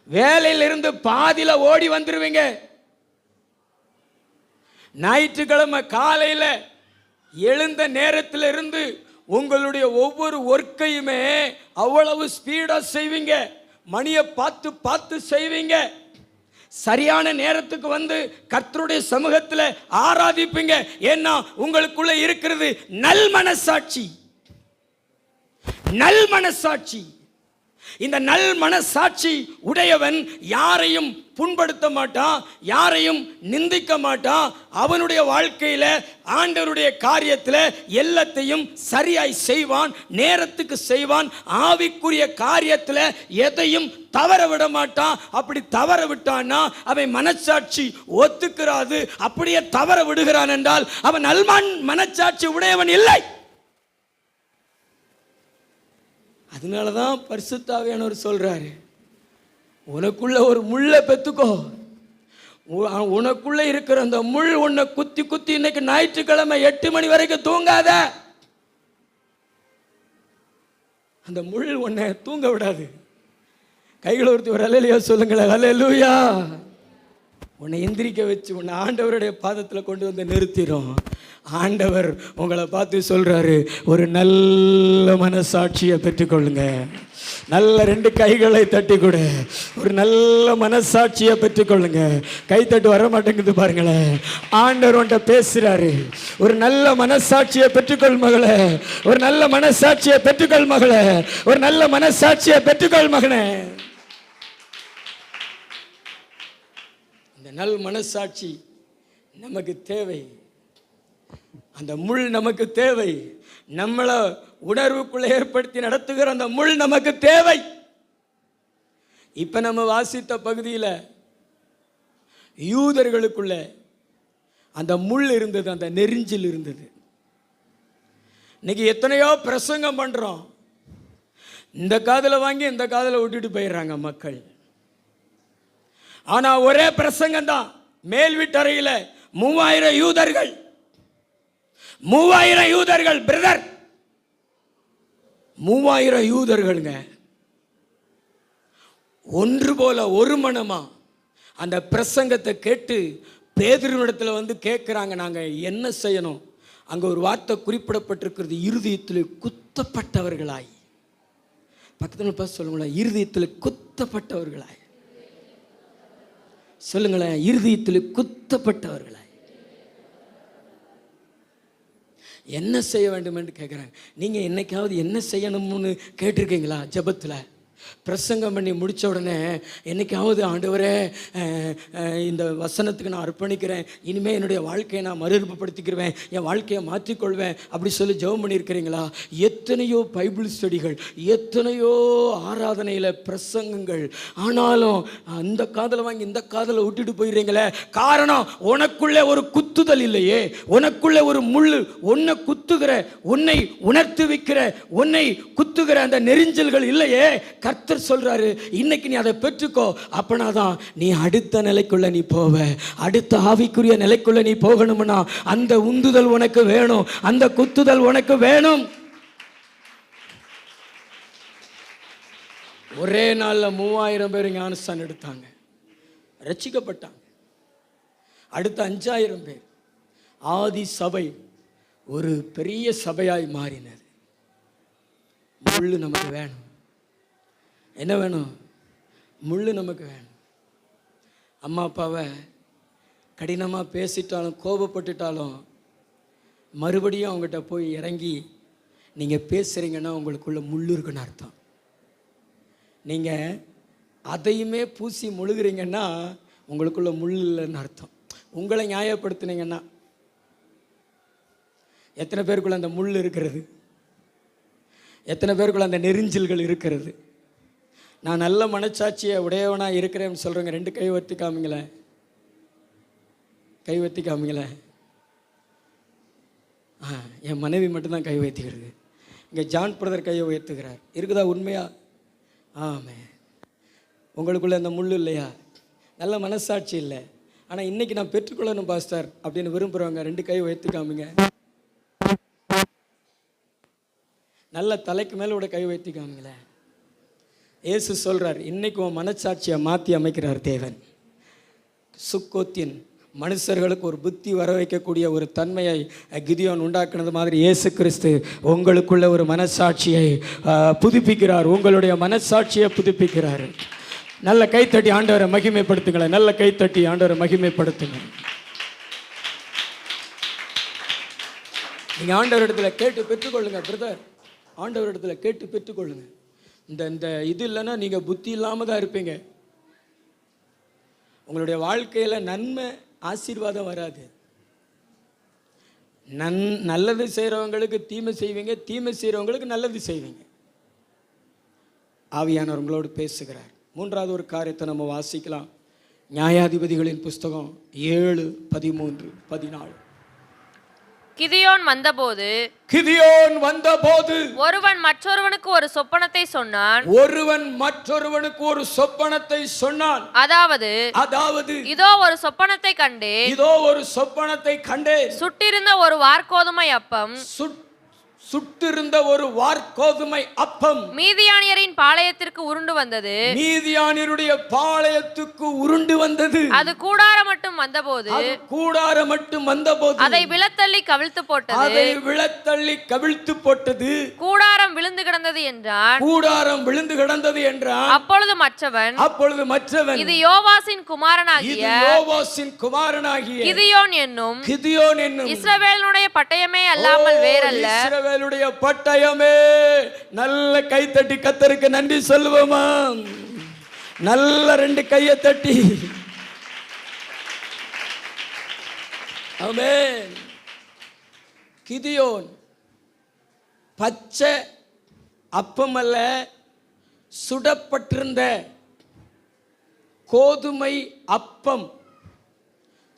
வேலையிலிருந்து பாதியில் ஓடி வந்துடுவீங்க. ஞாயிற்றுக்கிழமை காலையில் எழுந்த நேரத்தில் இருந்து உங்களுடைய ஒவ்வொரு ஒர்க்கையுமே அவ்வளவு ஸ்பீடாக செய்வீங்க. மணியை பார்த்து பார்த்து செய்வீங்க. சரியான நேரத்துக்கு வந்து கர்த்தருடைய சமூகத்தில் ஆராதிப்பீங்க. ஏன்னா உங்களுக்குள்ள இருக்கிறது நல் மனசாட்சி. நல் மனசாட்சி. இந்த நல் மனசாட்சி உடையவன் யாரையும் புண்படுத்த மாட்டான், யாரையும் நிந்திக்க மாட்டான். அவனுடைய வாழ்க்கையில் ஆண்டவருடைய காரியத்தில் எல்லாத்தையும் சரியாய் செய்வான், நேரத்துக்கு செய்வான். ஆவிக்குரிய காரியத்தில் எதையும் தவற விட மாட்டான். அப்படி தவற விட்டான்னா அவன் மனசாட்சி ஒத்துக்கிறாது. அப்படியே தவற விடுகிறான் என்றால் அவன் நல்மான் மனசாட்சி உடையவன் இல்லை. அதனால தான் பரிசுத்த ஆவியானவர் சொல்றாரு, உனக்குள்ள ஒரு முள்ளை பெத்துக்கோ. உனக்குள்ள இருக்கிற அந்த முள் உன்னை குத்தி குத்தி இன்னைக்கு ஞாயிற்றுக்கிழமை 8 மணி வரைக்கும் தூங்காத. அந்த முள் உன்னை தூங்க விடாது. கைகளை ஒருத்தி ஒரு அல்லேலூயா சொல்லுங்களேன். அல்லேலூயா. உன்னை எந்திரிக்க வச்சு உன்னை ஆண்டவருடைய பாதத்தில் கொண்டு வந்து நிறுத்திடும். ஆண்டவர் உங்களை பார்த்து சொல்றாரு, ஒரு நல்ல மனசாட்சியை பெற்றுக்கொள்ளுங்க. நல்ல 2 கைகளை தட்டி கொடு. ஒரு நல்ல மனசாட்சியை பெற்றுக்கொள்ளுங்க. கை தட்டு வர மாட்டேங்குது பாருங்களேன். ஆண்டவர் உன்கிட்ட பேசுறாரு. ஒரு நல்ல மனசாட்சியை பெற்றுக்கொள் மகளே. ஒரு நல்ல மனசாட்சியை பெற்றுக்கொள் மகளே. ஒரு நல்ல மனசாட்சியை பெற்றுக்கொள் மகனே. இந்த நல் மனசாட்சி நமக்கு தேவை. அந்த முள் நமக்கு தேவை. நம்மளை உணர்வுக்குள்ள ஏற்படுத்தி நடத்துகிற அந்த முள் நமக்கு தேவை. இப்ப நம்ம வாசித்த பகுதியில் யூதர்களுக்குள்ள அந்த முள் இருந்தது, அந்த நெரிஞ்சில் இருந்தது. இன்னைக்கு எத்தனையோ பிரசங்கம் பண்றோம், இந்த காதுல வாங்கி இந்த காதுல விட்டுட்டு போயிடுறாங்க மக்கள். ஆனா ஒரே பிரசங்கம் தான். மேல் வீட்டறையில 3000 யூதர்கள், 3000 யூதர்கள் பிரதர், 3000 யூதர்களுங்க. ஒன்று போல ஒரு மனமா அந்த பிரசங்கத்தை கேட்டு பேதுருவிடத்தில் வந்து கேட்குறாங்க, நாங்கள் என்ன செய்யணும்? அங்கே ஒரு வார்த்தை குறிப்பிடப்பட்டிருக்கிறது, இருதயத்தில் குத்தப்பட்டவர்களாய். பக்கத்தில் பார்த்து சொல்லுங்களேன், இருதயத்தில் குத்தப்பட்டவர்களாய். சொல்லுங்களேன், இருதயத்தில் குத்தப்பட்டவர்களாய். என்ன செய்ய வேண்டும் என்று கேட்குறாங்க. நீங்கள் என்னைக்காவது என்ன செய்யணும்னு கேட்டிருக்கீங்களா? ஜெபத்தில் பிரசங்கம் பண்ணி முடித்த உடனே என்னைக்காவது ஆண்டவரே இந்த வசனத்துக்கு நான் அர்ப்பணிக்கிறேன், இனிமேல் என்னுடைய வாழ்க்கையை நான் மறுரூபப்படுத்திக்கிறேன், என் வாழ்க்கையை மாற்றிக்கொள்வேன் அப்படி சொல்லி ஜெபம் பண்ணியிருக்கிறீங்களா? எத்தனையோ பைபிள் ஸ்டடிகள், எத்தனையோ ஆராதனையில் பிரசங்கங்கள், ஆனாலும் அந்த காதில் வாங்கி இந்த காதில் விட்டுட்டு போயிடுறீங்களே. காரணம், உனக்குள்ளே ஒரு குத்துதல் இல்லையே. உனக்குள்ளே ஒரு முள் உன்னை குத்துகிற, உன்னை உணர்த்து வைக்கிற, உன்னை குத்துகிற அந்த நெரிஞ்சல்கள் இல்லையே. கர்த்தர் சொல்றாரு, இன்னைக்கு நீ அதை பெற்றுக்கோ. அப்பனாதான் நீ அடுத்த நிலைக்குள்ள நீ போவ. அடுத்த ஆவிக்குரிய நிலைக்குள்ள நீ போகணும்னா அந்த உந்துதல் உனக்கு வேணும், அந்த குத்துதல் உனக்கு வேணும். ஒரே நாள்ல 3000 பேர் ஞானஸ்தானம் எடுத்தாங்க, ரட்சிக்கப்பட்டாங்க. அடுத்த 5000 பேர். ஆதி சபை ஒரு பெரிய சபையாய் மாறினது. முள்ளு நமக்கு வேணும். என்ன வேணும்? முள்ளு நமக்கு வேணும். அம்மா அப்பாவை கடினமாக பேசிட்டாலும் கோபப்பட்டுட்டாலும் மறுபடியும் அவங்ககிட்ட போய் இறங்கி நீங்கள் பேசுகிறீங்கன்னா உங்களுக்குள்ள முள்ளு இருக்குன்னு அர்த்தம். நீங்கள் அதையுமே பூசி முழுகிறீங்கன்னா உங்களுக்குள்ள முள் இல்லைன்னு அர்த்தம். உங்களை நியாயப்படுத்தினீங்கன்னா எத்தனை பேருக்குள்ள அந்த முள் இருக்கிறது? எத்தனை பேருக்குள்ள அந்த நெரிஞ்சல்கள் இருக்கிறது? நான் நல்ல மனச்சாட்சியை உடையவனாக இருக்கிறேன்னு சொல்கிறேங்க. 2 கை வத்தி காமிங்களேன், கை வத்தி காமிங்களேன். என் மனைவி மட்டும்தான் கை வைத்துக்கிறது. இங்கே ஜான் பிரதர் கையை உயர்த்துகிறார். இருக்குதா உண்மையா? ஆமே. உங்களுக்குள்ள அந்த முள் இல்லையா? நல்ல மனசாட்சி இல்லை. ஆனால் இன்றைக்கி நான் பெற்றுக்கொள்ளணும் பாஸ்டர் அப்படின்னு விரும்புகிறவங்க 2 கை உயர்த்தி காமிங்க. நல்ல தலைக்கு மேலே கூட கை வைத்தி காமிங்களேன். இயேசு சொல்கிறார், இன்னைக்கு உன் மனச்சாட்சியை மாற்றி அமைக்கிறார் தேவன். சுக்கோத்தின் மனுஷர்களுக்கு ஒரு புத்தி வர வைக்கக்கூடிய ஒரு தன்மையை கிதியோன் உண்டாக்குனது மாதிரி இயேசு கிறிஸ்து உங்களுக்குள்ள ஒரு மனசாட்சியை புதுப்பிக்கிறார். உங்களுடைய மனசாட்சியை புதுப்பிக்கிறார். நல்ல கைத்தட்டி ஆண்டவரை மகிமைப்படுத்துங்களேன். நல்ல கைத்தட்டி ஆண்டவரை மகிமைப்படுத்துங்க. நீங்கள் ஆண்டவரிடத்துல கேட்டு பெற்றுக்கொள்ளுங்க பிரதர். ஆண்டவரிடத்துல கேட்டு பெற்றுக்கொள்ளுங்க. இந்த இது இல்லைன்னா நீங்கள் புத்தி இல்லாமல் தான் இருப்பீங்க. உங்களுடைய வாழ்க்கையில் நன்மை ஆசீர்வாதம் வராது. நல்லது செய்கிறவங்களுக்கு தீமை செய்வீங்க, தீமை செய்கிறவங்களுக்கு நல்லது செய்வீங்க. ஆவியானவர் உங்களோடு பேசுகிறார். 3வது ஒரு காரியத்தை நம்ம வாசிக்கலாம். நியாயாதிபதிகளின் புஸ்தகம் 7:13-14. கிதியோன் வந்தபோது ஒருவன் மற்றொருவனுக்கு ஒரு சொப்பனத்தை சொன்னான். அதாவது இதோ ஒரு சொப்பனத்தை கண்டேன். சுட்டிருந்த ஒரு வார்கோதுமை அப்பம் மீதியானியரின் பாளையத்திற்கு உருண்டு வந்தது. அது கூடாரம் மட்டும் வந்தபோது அதை விழத்தள்ளி கவிழ்த்து போட்டது. கூடாரம் விழுந்து கிடந்தது என்றான். அப்பொழுது மற்றவன் இது யோவாசின் குமாரனாகிய கிதியோன் என்னும் இஸ்ரவேலுடைய பட்டயமே அல்லாமல் வேறல்ல. பட்டயமே. நல்ல கை தட்டி கர்த்தருக்கு நன்றி சொல்லுவோமா? நல்ல 2 கையை தட்டி ஆமென். கிதியோன் பச்சை அப்பம் அல்ல, சுடப்பட்டிருந்த கோதுமை அப்பம்,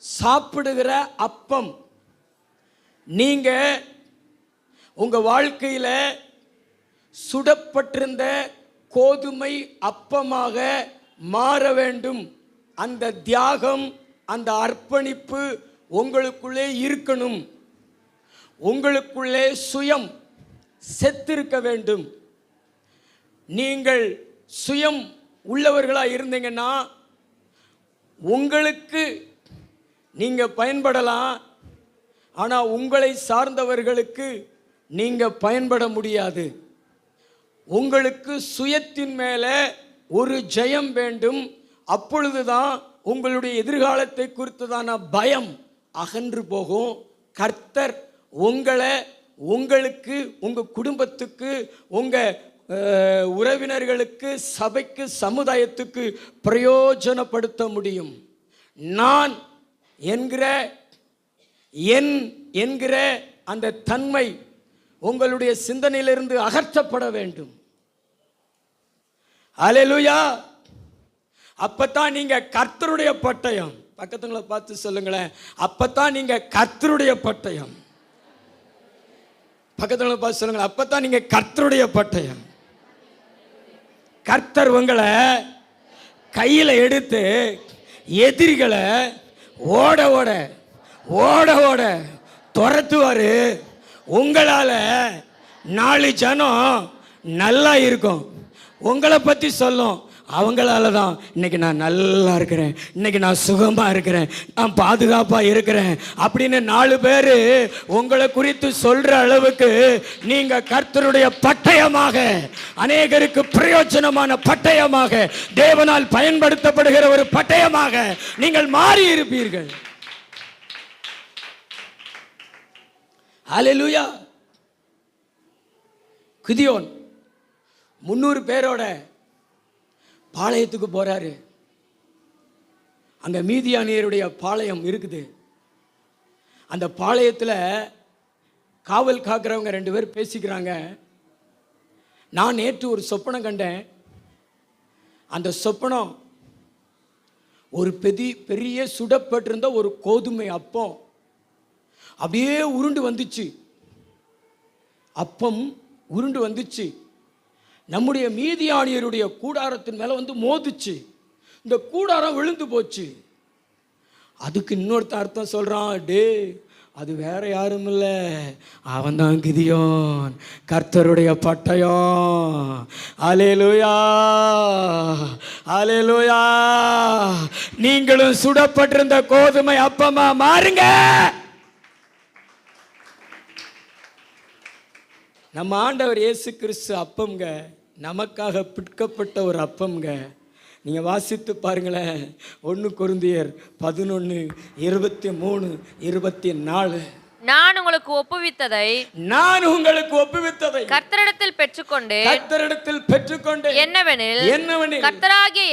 சாப்பிடுகிற அப்பம். நீங்க உங்க வாழ்க்கையில சுடப்பட்டிருந்த கோதுமை அப்பமாக மாற வேண்டும். அந்த தியாகம், அந்த அர்ப்பணிப்பு உங்களுக்குள்ளே இருக்கணும். உங்களுக்குள்ளே சுயம் செத்திருக்க வேண்டும். நீங்கள் சுயம் உள்ளவர்களாக இருந்தீங்கன்னா உங்களுக்கு நீங்க பயன்படலாம். ஆனால் உங்களை சார்ந்தவர்களுக்கு நீங்க பயன்பட முடியாது. உங்களுக்கு சுயத்தின் மேலே ஒரு ஜெயம் வேண்டும். அப்பொழுதுதான் உங்களுடைய எதிர்காலத்தை குறித்ததான பயம் அகன்று போகும். கர்த்தர் உங்களை, உங்களுக்கு, உங்க குடும்பத்துக்கு, உங்க உறவினர்களுக்கு, சபைக்கு, சமுதாயத்துக்கு பிரயோஜனப்படுத்த முடியும். நான் என்கிற அந்த தன்மை உங்களுடைய சிந்தனையிலிருந்து அகற்றப்பட வேண்டும். அல்லேலூயா. அப்பத்தான் நீங்க கர்த்தருடைய பட்டயம். பக்கத்துங்களை பார்த்து சொல்லுங்களேன், அப்பத்தான் நீங்க கர்த்தருடைய பட்டயம். பக்கத்துங்களை பார்த்து சொல்லுங்களேன், அப்பத்தான் நீங்க கர்த்தருடைய பட்டயம். கர்த்தர் உங்களை கையில் எடுத்து எதிரிகளை ஓட ஓட ஓட ஓட துரத்துவாரு. உங்களால் 4 ஜனம் நல்லா இருக்கும். உங்களை பற்றி சொல்லும். அவங்களால தான் இன்னைக்கு நான் நல்லா இருக்கிறேன், இன்னைக்கு நான் சுகமாக இருக்கிறேன், நான் பாதுகாப்பாக இருக்கிறேன் அப்படின்னு 4 பேர் உங்களை குறித்து சொல்கிற அளவுக்கு நீங்கள் கர்த்தருடைய பட்டயமாக, அநேகருக்கு பிரயோஜனமான பட்டயமாக, தேவனால் பயன்படுத்தப்படுகிற ஒரு பட்டயமாக நீங்கள் மாறி இருப்பீர்கள். ஹல்லேலூயா. கிதியோன் 300 பேரோட பாளையத்துக்கு போகிறாரு. அங்கே மீதியானியருடைய பாளையம் இருக்குது. அந்த பாளையத்தில் காவல் காக்கிறவங்க 2 பேர் பேசிக்கிறாங்க. நான் நேற்று ஒரு சொப்பனம் கண்டேன். அந்த சொப்பனம் ஒரு பெரிய சுடப்பட்டிருந்த ஒரு கோதுமை அப்பம் அப்படியே உருண்டு வந்துச்சு. அப்பம் உருண்டு வந்துச்சு. நம்முடைய மீதியானியருடைய கூடாரத்தின் மேலே வந்து மோதிச்சு. இந்த கூடாரம் விழுந்து போச்சு. அதுக்கு இன்னொருத்த அர்த்தம் சொல்கிறான், டே அது வேற யாரும் இல்லை, அவன்தான் கிதியோன், கர்த்தருடைய பட்டயம். அல்லேலூயா, அல்லேலூயா. நீங்களும் சுடப்பட்டிருந்த கோதுமை அப்பமா மாறுங்க. நம்ம ஆண்டவர் இயேசு கிறிஸ்து அப்பம்ங்க, நமக்காக பிற்கப்பட்ட ஒரு அப்பம்ங்க. நீங்கள் வாசித்து பாருங்களேன். 1 கொரிந்தியர் 11:23-24. நான் உங்களுக்கு ஒப்புவித்ததை கர்த்தரிடத்தில் பெற்றுக்கொண்டேன். என்னவெனில் கர்த்தராகிய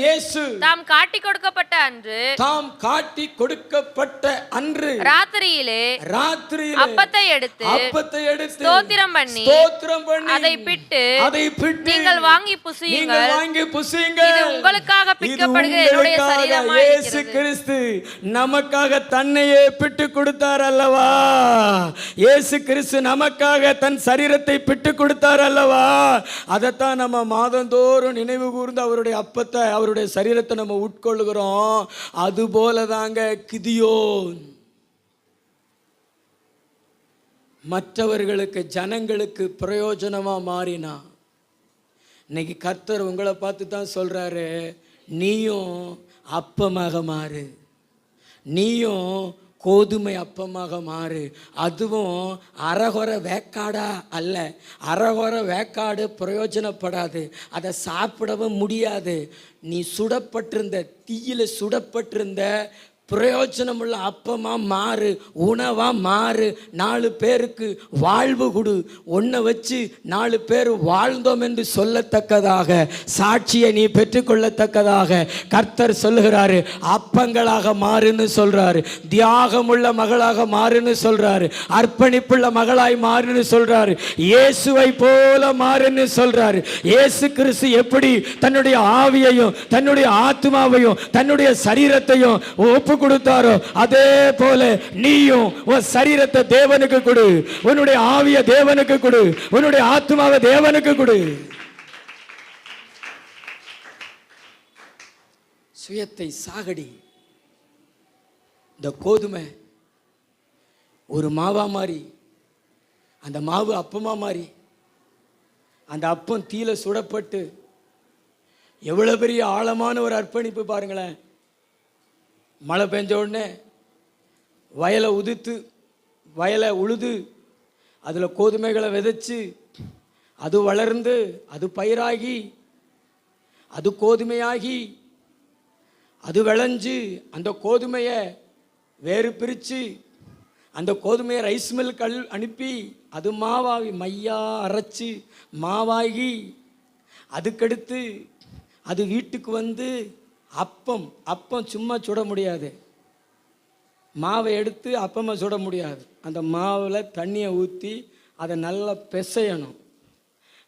இயேசு தாம் காட்டி கொடுக்கப்பட்ட அன்று ராத்திரியிலே அப்பத்தை எடுத்து ஸ்தோத்திரம் பண்ணி அதை பிட்டு நீங்கள் வாங்கி புசியுங்கள். இது உங்களுக்காக பிற்கப்படுகிற என்னுடைய சரீரமாய் இருக்கிறது. இயேசு கிறிஸ்து நமக்காக தன்னையே பிட்டு கொடுத்தார் அல்லவா? இயேசு கிறிஸ்து நமக்காக தன் சரீரத்தை பிட்டு கொடுத்தார் அல்லவா? அதைத்தான் நம்ம மாதந்தோறும் நினைவு கூர்ந்து அவருடைய அப்பத்தை, அவருடைய சரீரத்தை நம்ம உட்கொள்ளுகிறோம். அதுபோல தாங்க கிதியோன் மற்றவர்களுக்கு, ஜனங்களுக்கு பிரயோஜனமா மாறினா. இன்னைக்கு கர்த்தர் உங்களை பார்த்து தான் சொல்றாரு, நீயும் அப்பமாக மாறு, நீயும் கோதுமை அப்பமாக மாறு. அதுவும் அறகுறை வேக்காடா அல்ல. அறகுறை வேக்காடு பிரயோஜனப்படாது, அதை சாப்பிடவும் முடியாது. நீ சுடப்பட்டிருந்த தீயில சுடப்பட்டிருந்த பிரயோஜனமுள்ள அப்பமா மாறு, உணவா மாறு. 4 பேருக்கு வாழ்வு கொடு. உன்னை வச்சு 4 பேர் வாழ்ந்தோம் என்று சொல்லத்தக்கதாக, சாட்சியை நீ பெற்றுக்கொள்ளத்தக்கதாக கர்த்தர் சொல்லுகிறாரு. அப்பங்களாக மாறுன்னு சொல்றாரு, தியாகமுள்ள மகளாக மாறுன்னு சொல்றாரு, அர்ப்பணிப்புள்ள மகளாய் மாறுன்னு சொல்றாரு, இயேசுவை போல மாறுன்னு சொல்றாரு. இயேசு கிறிஸ்து எப்படி தன்னுடைய ஆவியையும் தன்னுடைய ஆத்மாவையும் தன்னுடைய சரீரத்தையும் ஒப்பு கொடுத்தாரோ, அதே போல நீயும் உன் சரீரத்தை தேவனுக்கு கொடு, உன்னுடைய ஆவிய தேவனுக்கு கொடு, உன்னுடைய ஆத்மாவை தேவனுக்கு கொடு. சுயத்தை சாகடி. இந்த கோதுமை ஒரு மாவா மாறி, அந்த மாவு அப்பமா மாறி, அந்த அப்பம் தீல சுடப்பட்டு, எவ்வளவு பெரிய ஆழமான ஒரு அர்ப்பணிப்பு பாருங்களேன். மழை பெஞ்ச உடனே வயலை உழுது அதில் கோதுமைகளை விதைச்சு, அது வளர்ந்து, அது பயிராகி, அது கோதுமையாகி, அது விளைஞ்சு, அந்த கோதுமையை வேறு பிரித்து அந்த கோதுமையை ரைஸ் மில்லுக்கு அனுப்பி அது மாவாகி, மையா அரைச்சி மாவாகி, அதுக்கடுத்து அது வீட்டுக்கு வந்து அப்பம் சும்மா சுட முடியாது. மாவை எடுத்து அப்பமாக சுட முடியாது. அந்த மாவில் தண்ணியை ஊற்றி அதை நல்லா பிசையணும்,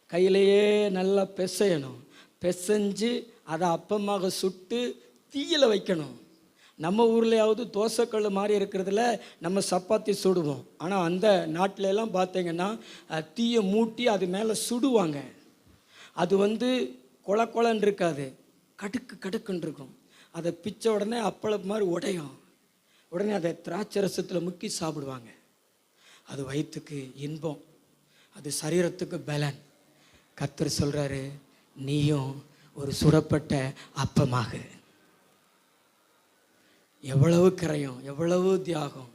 கையிலேயே நல்லா பிசையணும். பிசைஞ்சு அதை அப்பமாக சுட்டு தீயில வைக்கணும். நம்ம ஊர்லையாவது தோசைக்கல் மாதிரி இருக்கிறதுல நம்ம சப்பாத்தி சுடுவோம். ஆனால் அந்த நாட்டிலெல்லாம் பார்த்தீங்கன்னா தீயை மூட்டி அது மேலே சுடுவாங்க. அது கொலன்னு இருக்காது, கடுக்குன்னு இருக்கும். அதை பிச்சை உடனே அப்பளம் மாதிரி உடையும். உடனே அதை திராட்சரசத்தில் முக்கி சாப்பிடுவாங்க. அது வயிற்றுக்கு இன்பம், அது சரீரத்துக்கு பலன். கர்த்தர் சொல்கிறாரு, நீயும் ஒரு சுடப்பட்ட அப்பமாக. எவ்வளவு கரையும், எவ்வளவு தியாகம்.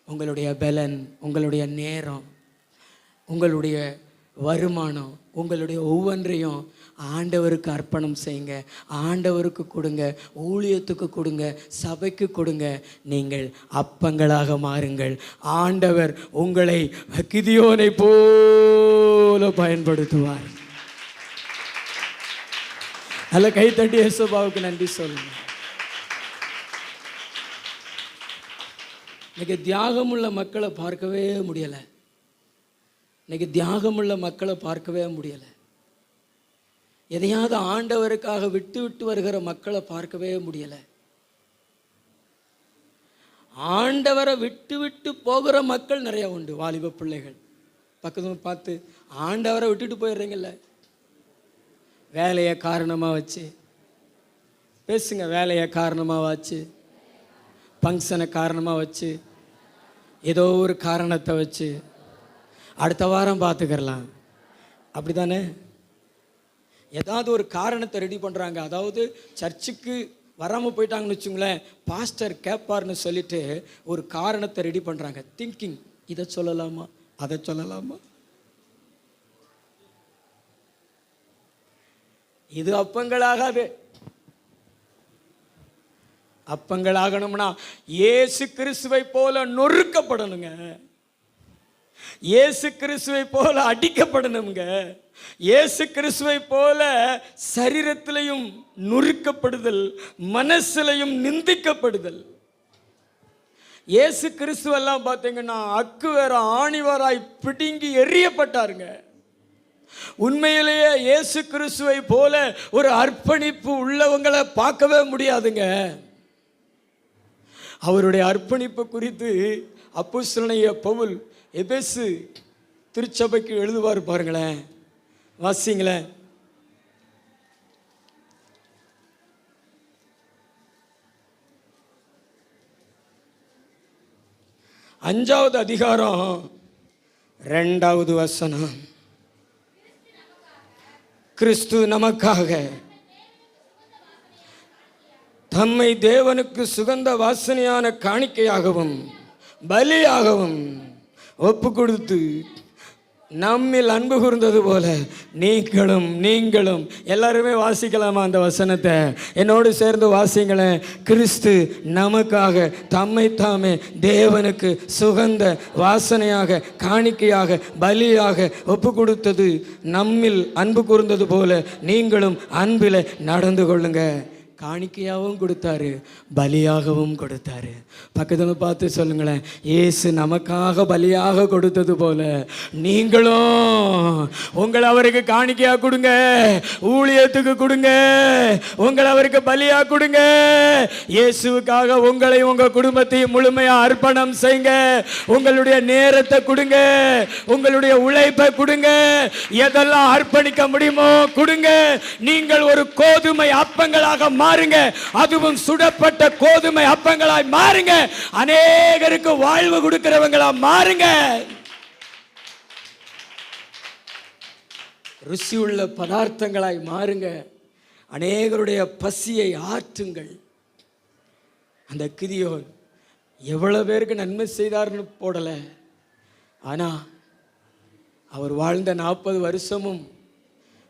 உங்களுடைய பலன், உங்களுடைய நேரம், உங்களுடைய வருமானம், உங்களுடைய ஒவ்வொன்றையும் ஆண்டவருக்கு அர்ப்பணம் செய்யுங்க. ஆண்டவருக்கு கொடுங்க, ஊழியத்துக்கு கொடுங்க, சபைக்கு கொடுங்க. நீங்கள் அப்பங்களாக மாறுங்கள். ஆண்டவர் உங்களை கிதியோனை போல பயன்படுத்துவார். அல்ல கை தட்டி இயேசுபாவுக்கு நன்றி சொல்லுங்க. இன்னைக்கு தியாகமுள்ள மக்களை பார்க்கவே முடியலை. இன்னைக்கு தியாகமுள்ள மக்களை பார்க்கவே முடியலை. எதையாவது ஆண்டவருக்காக விட்டு விட்டு வருகிற மக்களை பார்க்கவே முடியலை. ஆண்டவரை விட்டு விட்டு போகிற மக்கள் நிறைய உண்டு. வாலிப பிள்ளைகள் பக்கத்தில் பார்த்து ஆண்டவரை விட்டுட்டு போயிடுறீங்கல்ல, வேலையை காரணமாக வச்சு பேசுங்க, வேலையை காரணமாக வச்சு, ஃபங்க்ஷனை காரணமாக வச்சு, ஏதோ ஒரு காரணத்தை வச்சு அடுத்த வாரம் பார்த்துக்கிறலாம், அப்படி தானே? ஏதாவது ஒரு காரணத்தை ரெடி பண்ணுறாங்க. அதாவது சர்ச்சுக்கு வராமல் போயிட்டாங்கன்னு வச்சுங்களேன், பாஸ்டர் கேட்பார்னு சொல்லிட்டு ஒரு காரணத்தை ரெடி பண்ணுறாங்க. திங்கிங், இதை சொல்லலாமா அதை சொல்லலாமா, இது அப்பங்களாகாது. அப்பங்களாகணும்னா இயேசு கிறிஸ்துவை போல நொறுக்கப்படணுங்க, இயேசு கிறிஸ்துவை போல அடிக்கப்படணுங்க, இயேசு கிறிஸ்துவை போல சரீரத்திலையும் நொறுக்கப்படுதல், மனசிலையும் நிந்திக்கப்படுதல். இயேசு கிறிஸ்துவெல்லாம் பார்த்தீங்கன்னா அக்கு வேற ஆணிவராய் பிடுங்கி எறியப்பட்டாருங்க. உண்மையிலேயே இயேசு கிறிஸ்துவை போல ஒரு அர்ப்பணிப்பு உள்ளவங்களை பார்க்கவே முடியாதுங்க. அவருடைய அர்ப்பணிப்பு குறித்து அப்போஸ்தலனாகிய பவுல் எபேசு திருச்சபைக்கு எழுதுவார் பாருங்களேன், வாசிங்களேன். அஞ்சாவது அதிகாரம் 2வது வசனம். கிறிஸ்து நமக்காக தம்மை தேவனுக்கு சுகந்த வாசனையான காணிக்கையாகவும் பலியாகவும் ஒப்பு கொடுத்து நம்மில் அன்பு கூர்ந்தது போல நீங்களும் எல்லாருமே வாசிக்கலாமா அந்த வசனத்தை? என்னோடு சேர்ந்து வாசிங்களேன். கிறிஸ்து நமக்காக தம்மை தாமே தேவனுக்கு சுகந்த வாசனையாக காணிக்கையாக பலியாக ஒப்பு கொடுத்தது நம்மில் அன்பு கூர்ந்தது போல நீங்களும் அன்பில் நடந்து கொள்ளுங்க. காணிக்கையாகவும் கொடுத்தாரு, பலியாகவும் கொடுத்தாரு. பக்கத்தில் பார்த்து சொல்லுங்களேன், இயேசு நமக்காக பலியாக கொடுத்தது போல நீங்களும் உங்களை அவருக்கு காணிக்கையாக கொடுங்க, ஊழியத்துக்கு கொடுங்க, உங்களை அவருக்கு பலியாக கொடுங்க. இயேசுவுக்காக உங்களையும் உங்கள் குடும்பத்தையும் முழுமையாக அர்ப்பணம் செய்யுங்க. உங்களுடைய நேரத்தை கொடுங்க, உங்களுடைய உழைப்பை கொடுங்க, எதெல்லாம் அர்ப்பணிக்க முடியுமோ கொடுங்க. நீங்கள் ஒரு கோதுமை அப்பங்களாக மாறுங்க, அதுவும் சுடப்பட்ட கோதுமை அப்பங்களாய் மாறுங்க. அநேகருக்கு வாழ்வு கொடுக்கிறவங்களா மாறுங்க. ருசியுள்ள பதார்த்தங்களாய் மாறுங்க. அநேகருடைய பசியை ஆற்றுங்கள். அந்த கிதியோன் எவ்வளவு பேருக்கு நன்மை செய்தார்னு போடல, ஆனா அவர் வாழ்ந்த 40 வருஷமும்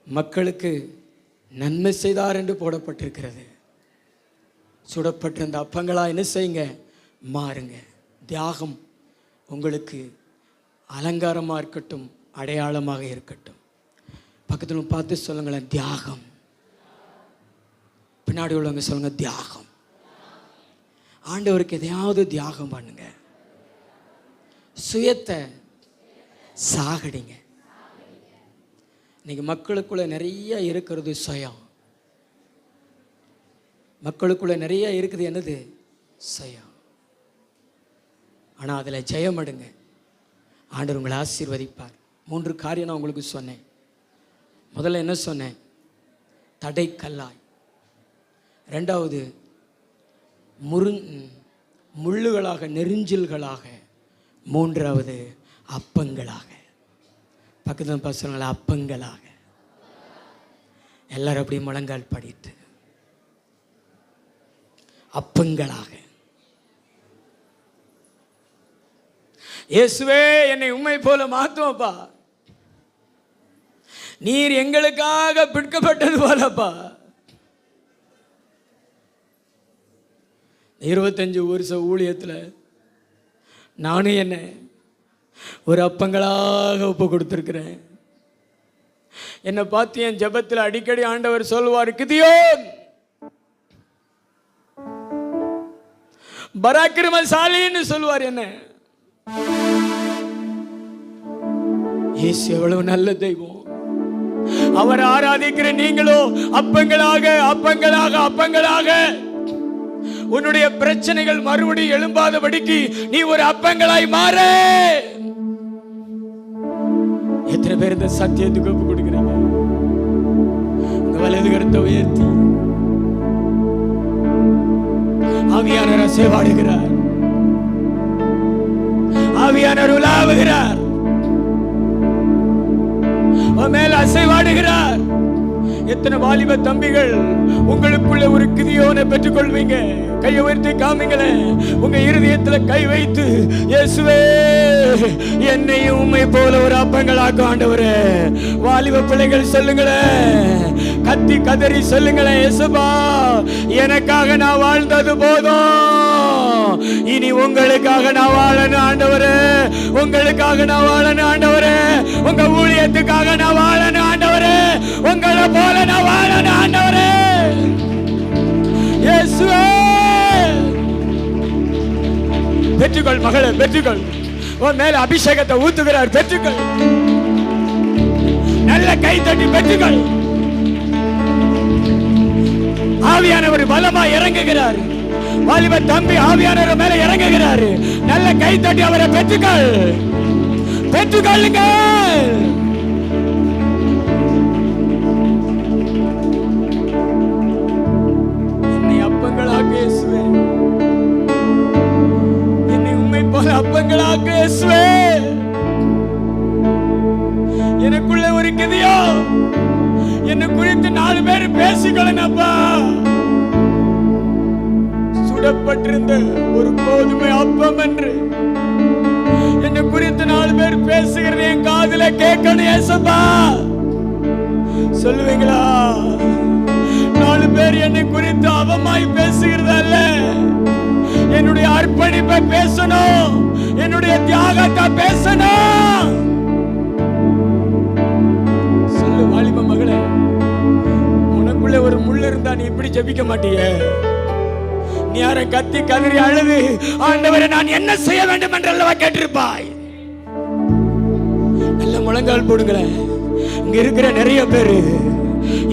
மக்களுக்கு நன்மை செய்தார் என்று போடப்பட்டிருக்கிறது. சுடப்பட்ட அந்த அப்பங்களா என்ன செய்யுங்க, மாறுங்க. தியாகம் உங்களுக்கு அலங்காரமாக இருக்கட்டும், அடையாளமாக இருக்கட்டும். பக்கத்தில் பார்த்து சொல்லுங்களேன், தியாகம். பின்னாடி உள்ளவங்க சொல்லுங்க, தியாகம். ஆண்டவருக்கு எதையாவது தியாகம் பண்ணுங்க. சுயத்தை சாகடிங்க. இன்னைக்கு மக்களுக்குள்ள நிறைய இருக்கிறது சுயம். மக்களுக்குள்ள நிறைய இருக்குது என்னது, சுயம். ஆனால் அதில் ஜெயம் எடுங்க, ஆண்டவர் உங்களை ஆசீர்வதிப்பார். 3 காரியம் நான் உங்களுக்கு சொன்னேன். முதல்ல என்ன சொன்னேன், தடை கல்லாய். 2வது முள்ளுகளாக நெருஞ்சில்களாக. 3வது அப்பங்களாக. பக்கத்தில் பசங்களை அப்பங்களாக. எல்லாரும் அப்படியே முழங்கால் படிட்டு அப்பங்களாக. இயேசுவே என்னை உம்மை போல மாத்துவப்பா, நீர் எங்களுக்காக பிடிக்கப்பட்டது போலப்பா. 25 வருஷ ஊழியத்தில் நானும் என்ன ஒரு அப்பங்களாக ஒப்பு கொடுத்துருக்கிறேன். என்னை பார்த்து என் ஜெபத்தில் அடிக்கடி ஆண்டவர் சொல்வார், கிதியோன் பராக்கிரமசாலின்னு சொல்வார். என்ன இயேசு எவ்வளவு நல்ல தெய்வம். அவர் ஆராதிக்கிற நீங்களோ அப்பங்களாக அப்பங்களாக அப்பங்களாக உன்னுடைய பிரச்சனைகள் மறுபடியும் எழும்பாதபடிக்கு நீ ஒரு அப்பங்களாய் மாற. எத்தனை பேர் இந்த சத்தியத்துக்கு ஒப்பு கொடுக்கிறீங்க? உங்க வலது கரத்தை உயர்த்தி ஆவியானவர் அசைவாடுகிறார், ஆவியானவர் உலாவுகிறார், மேல் அசைவாடுகிறார். எத்தனை வாலிப தம்பிகள் உங்களுக்குள்ள ஒரு கிதியோனை பெற்றுக் கொள்வீங்க? கையை உயர்த்தி காமிங்களே. உங்க இருதயத்தில் கை வைத்து, இயேசுவே என்னையும் உம்மை போல ஒரு அப்பங்களாக்கும் ஆண்டவரே. வாலிப பிள்ளைகள் சொல்லுங்களேன், கத்தி கதறி சொல்லுங்களேன், இயேசுபா எனக்காக நான் வாழ்ந்தது போதும், இனி உங்களுக்காக நான் வாழணும் ஆண்டவரே, உங்களுக்காக நான் வாழணும் ஆண்டவரே, உங்க ஊழியத்துக்காக நான் வாழணும் ஆண்டவரே, உங்களை போல நான் வாழணும் ஆண்டவரே. இயேசுவே பெற்றுக்கொள் மகளே, பெற்றுக்கொள். உன் மேல அபிஷேகத்தை ஊத்துகிறார், பெற்றுக்கொள். நல்ல கை தட்டி பெற்றுக்கொள். ஆவியானவர் பலமா இறங்குகிறார். வாலிப தம்பி ஆவியானவர் மேல இறங்குகிறார். நல்ல கை தட்டி அவரை பெற்றுக்கொள், பெற்றுக்கொள்ளுங்க. என்னை அப்பங்களாக இயேசுவே, என்னை உம்மை போல அப்பங்களாக இயேசுவே. எனக்குள்ள ஒரு கிதியோ என்னை குறித்து 4 பேர் பேசிக்கொள்ளப்பா. சுடப்பட்டிருந்த ஒரு கோதுமை அப்பம் என்று என்னை குறித்து 4 பேர் பேசுகிறது என் காதுல கேட்கணும் ஏசப்பா. சொல்லுவீங்களா? 4 பேர் என்னை குறித்து அவமாய் பேசுகிறது அல்ல, என்னுடைய அர்ப்பணிப்பை பேசணும், என்னுடைய தியாகத்தை பேசணும். சொல்லு வாலிப மகளே, உனக்குள்ள ஒரு முள் இருந்தா நீ இப்படி ஜெபிக்க மாட்டியே. நீ யாரை கத்தி கதறி அழுது, ஆண்டவரே நான் என்ன செய்ய வேண்டும் என்றல்லவா கேட்டிருப்பாய். நல்ல முழங்கால் போடுங்களேன். இங்க இருக்கிற நிறைய பேரு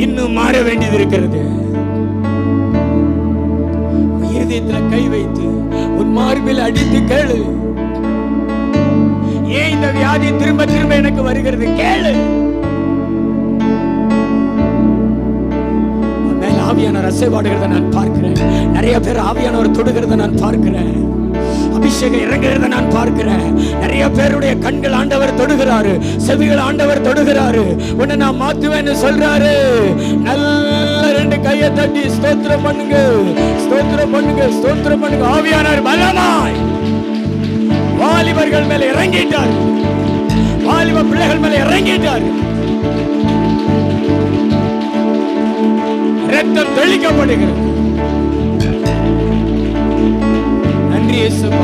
இன்னும் மாற வேண்டியது இருக்கிறது. இதயத்துல கை வைத்து உன் மார்பில் அடித்து கேளு, ஏன் இந்த வியாதி திரும்ப திரும்ப எனக்கு வருகிறது கேளு. ஆவியானவர் அசைவாடுகிறத நான் பார்க்கிறேன். நிறைய பேர் ஆவியானவர் தொடுகிறத நான் பார்க்கிறேன். அபிஷேகம் இறங்குகிறத நான் பார்க்கிறேன். நிறைய பேருடைய கண்கள் ஆண்டவர் தொடுகிறாரு, செவிகள் ஆண்டவர் தொடுகிறாரு. உன்னை நான் மாத்துவேன்னு சொல்றாரு. நல்ல 2 கையை தட்டி ஸ்தோத்திரம் பண்ணுங்க, ஸ்தோத்திரம் பண்ணுங்க, ஸ்தோத்திரம் பண்ணுங்க. ஆவியானவர் பலமாய் வாலிபர்கள் மேல இறங்கிட்டார், வாலிப பிள்ளைகள் மேல இறங்கிட்டார். ரத்தம் தெளிக்கப்படுகிறது. நன்றி இயேசுவா,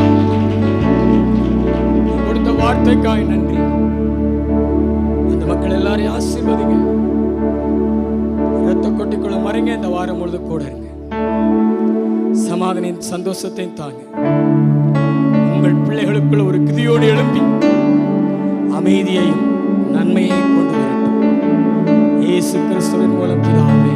கொடுத்த வார்த்தைக்காய் நன்றி. இந்த மக்கள் எல்லாரையும் ஆசீர்வதிங்க. ரத்த கொட்டிக்குள்ள மறைங்க. இந்த வாரம் முழுது கூட இருங்க. சமாதான சந்தோஷத்தையும் தாங்க. உங்கள் பிள்ளைகளுக்குள்ள ஒரு கிதியோடு எழும்பி அமைதியையும் நன்மையையும் கொண்டு வரட்டும். இயேசு கிறிஸ்துவின் மூலம் பிதாவே.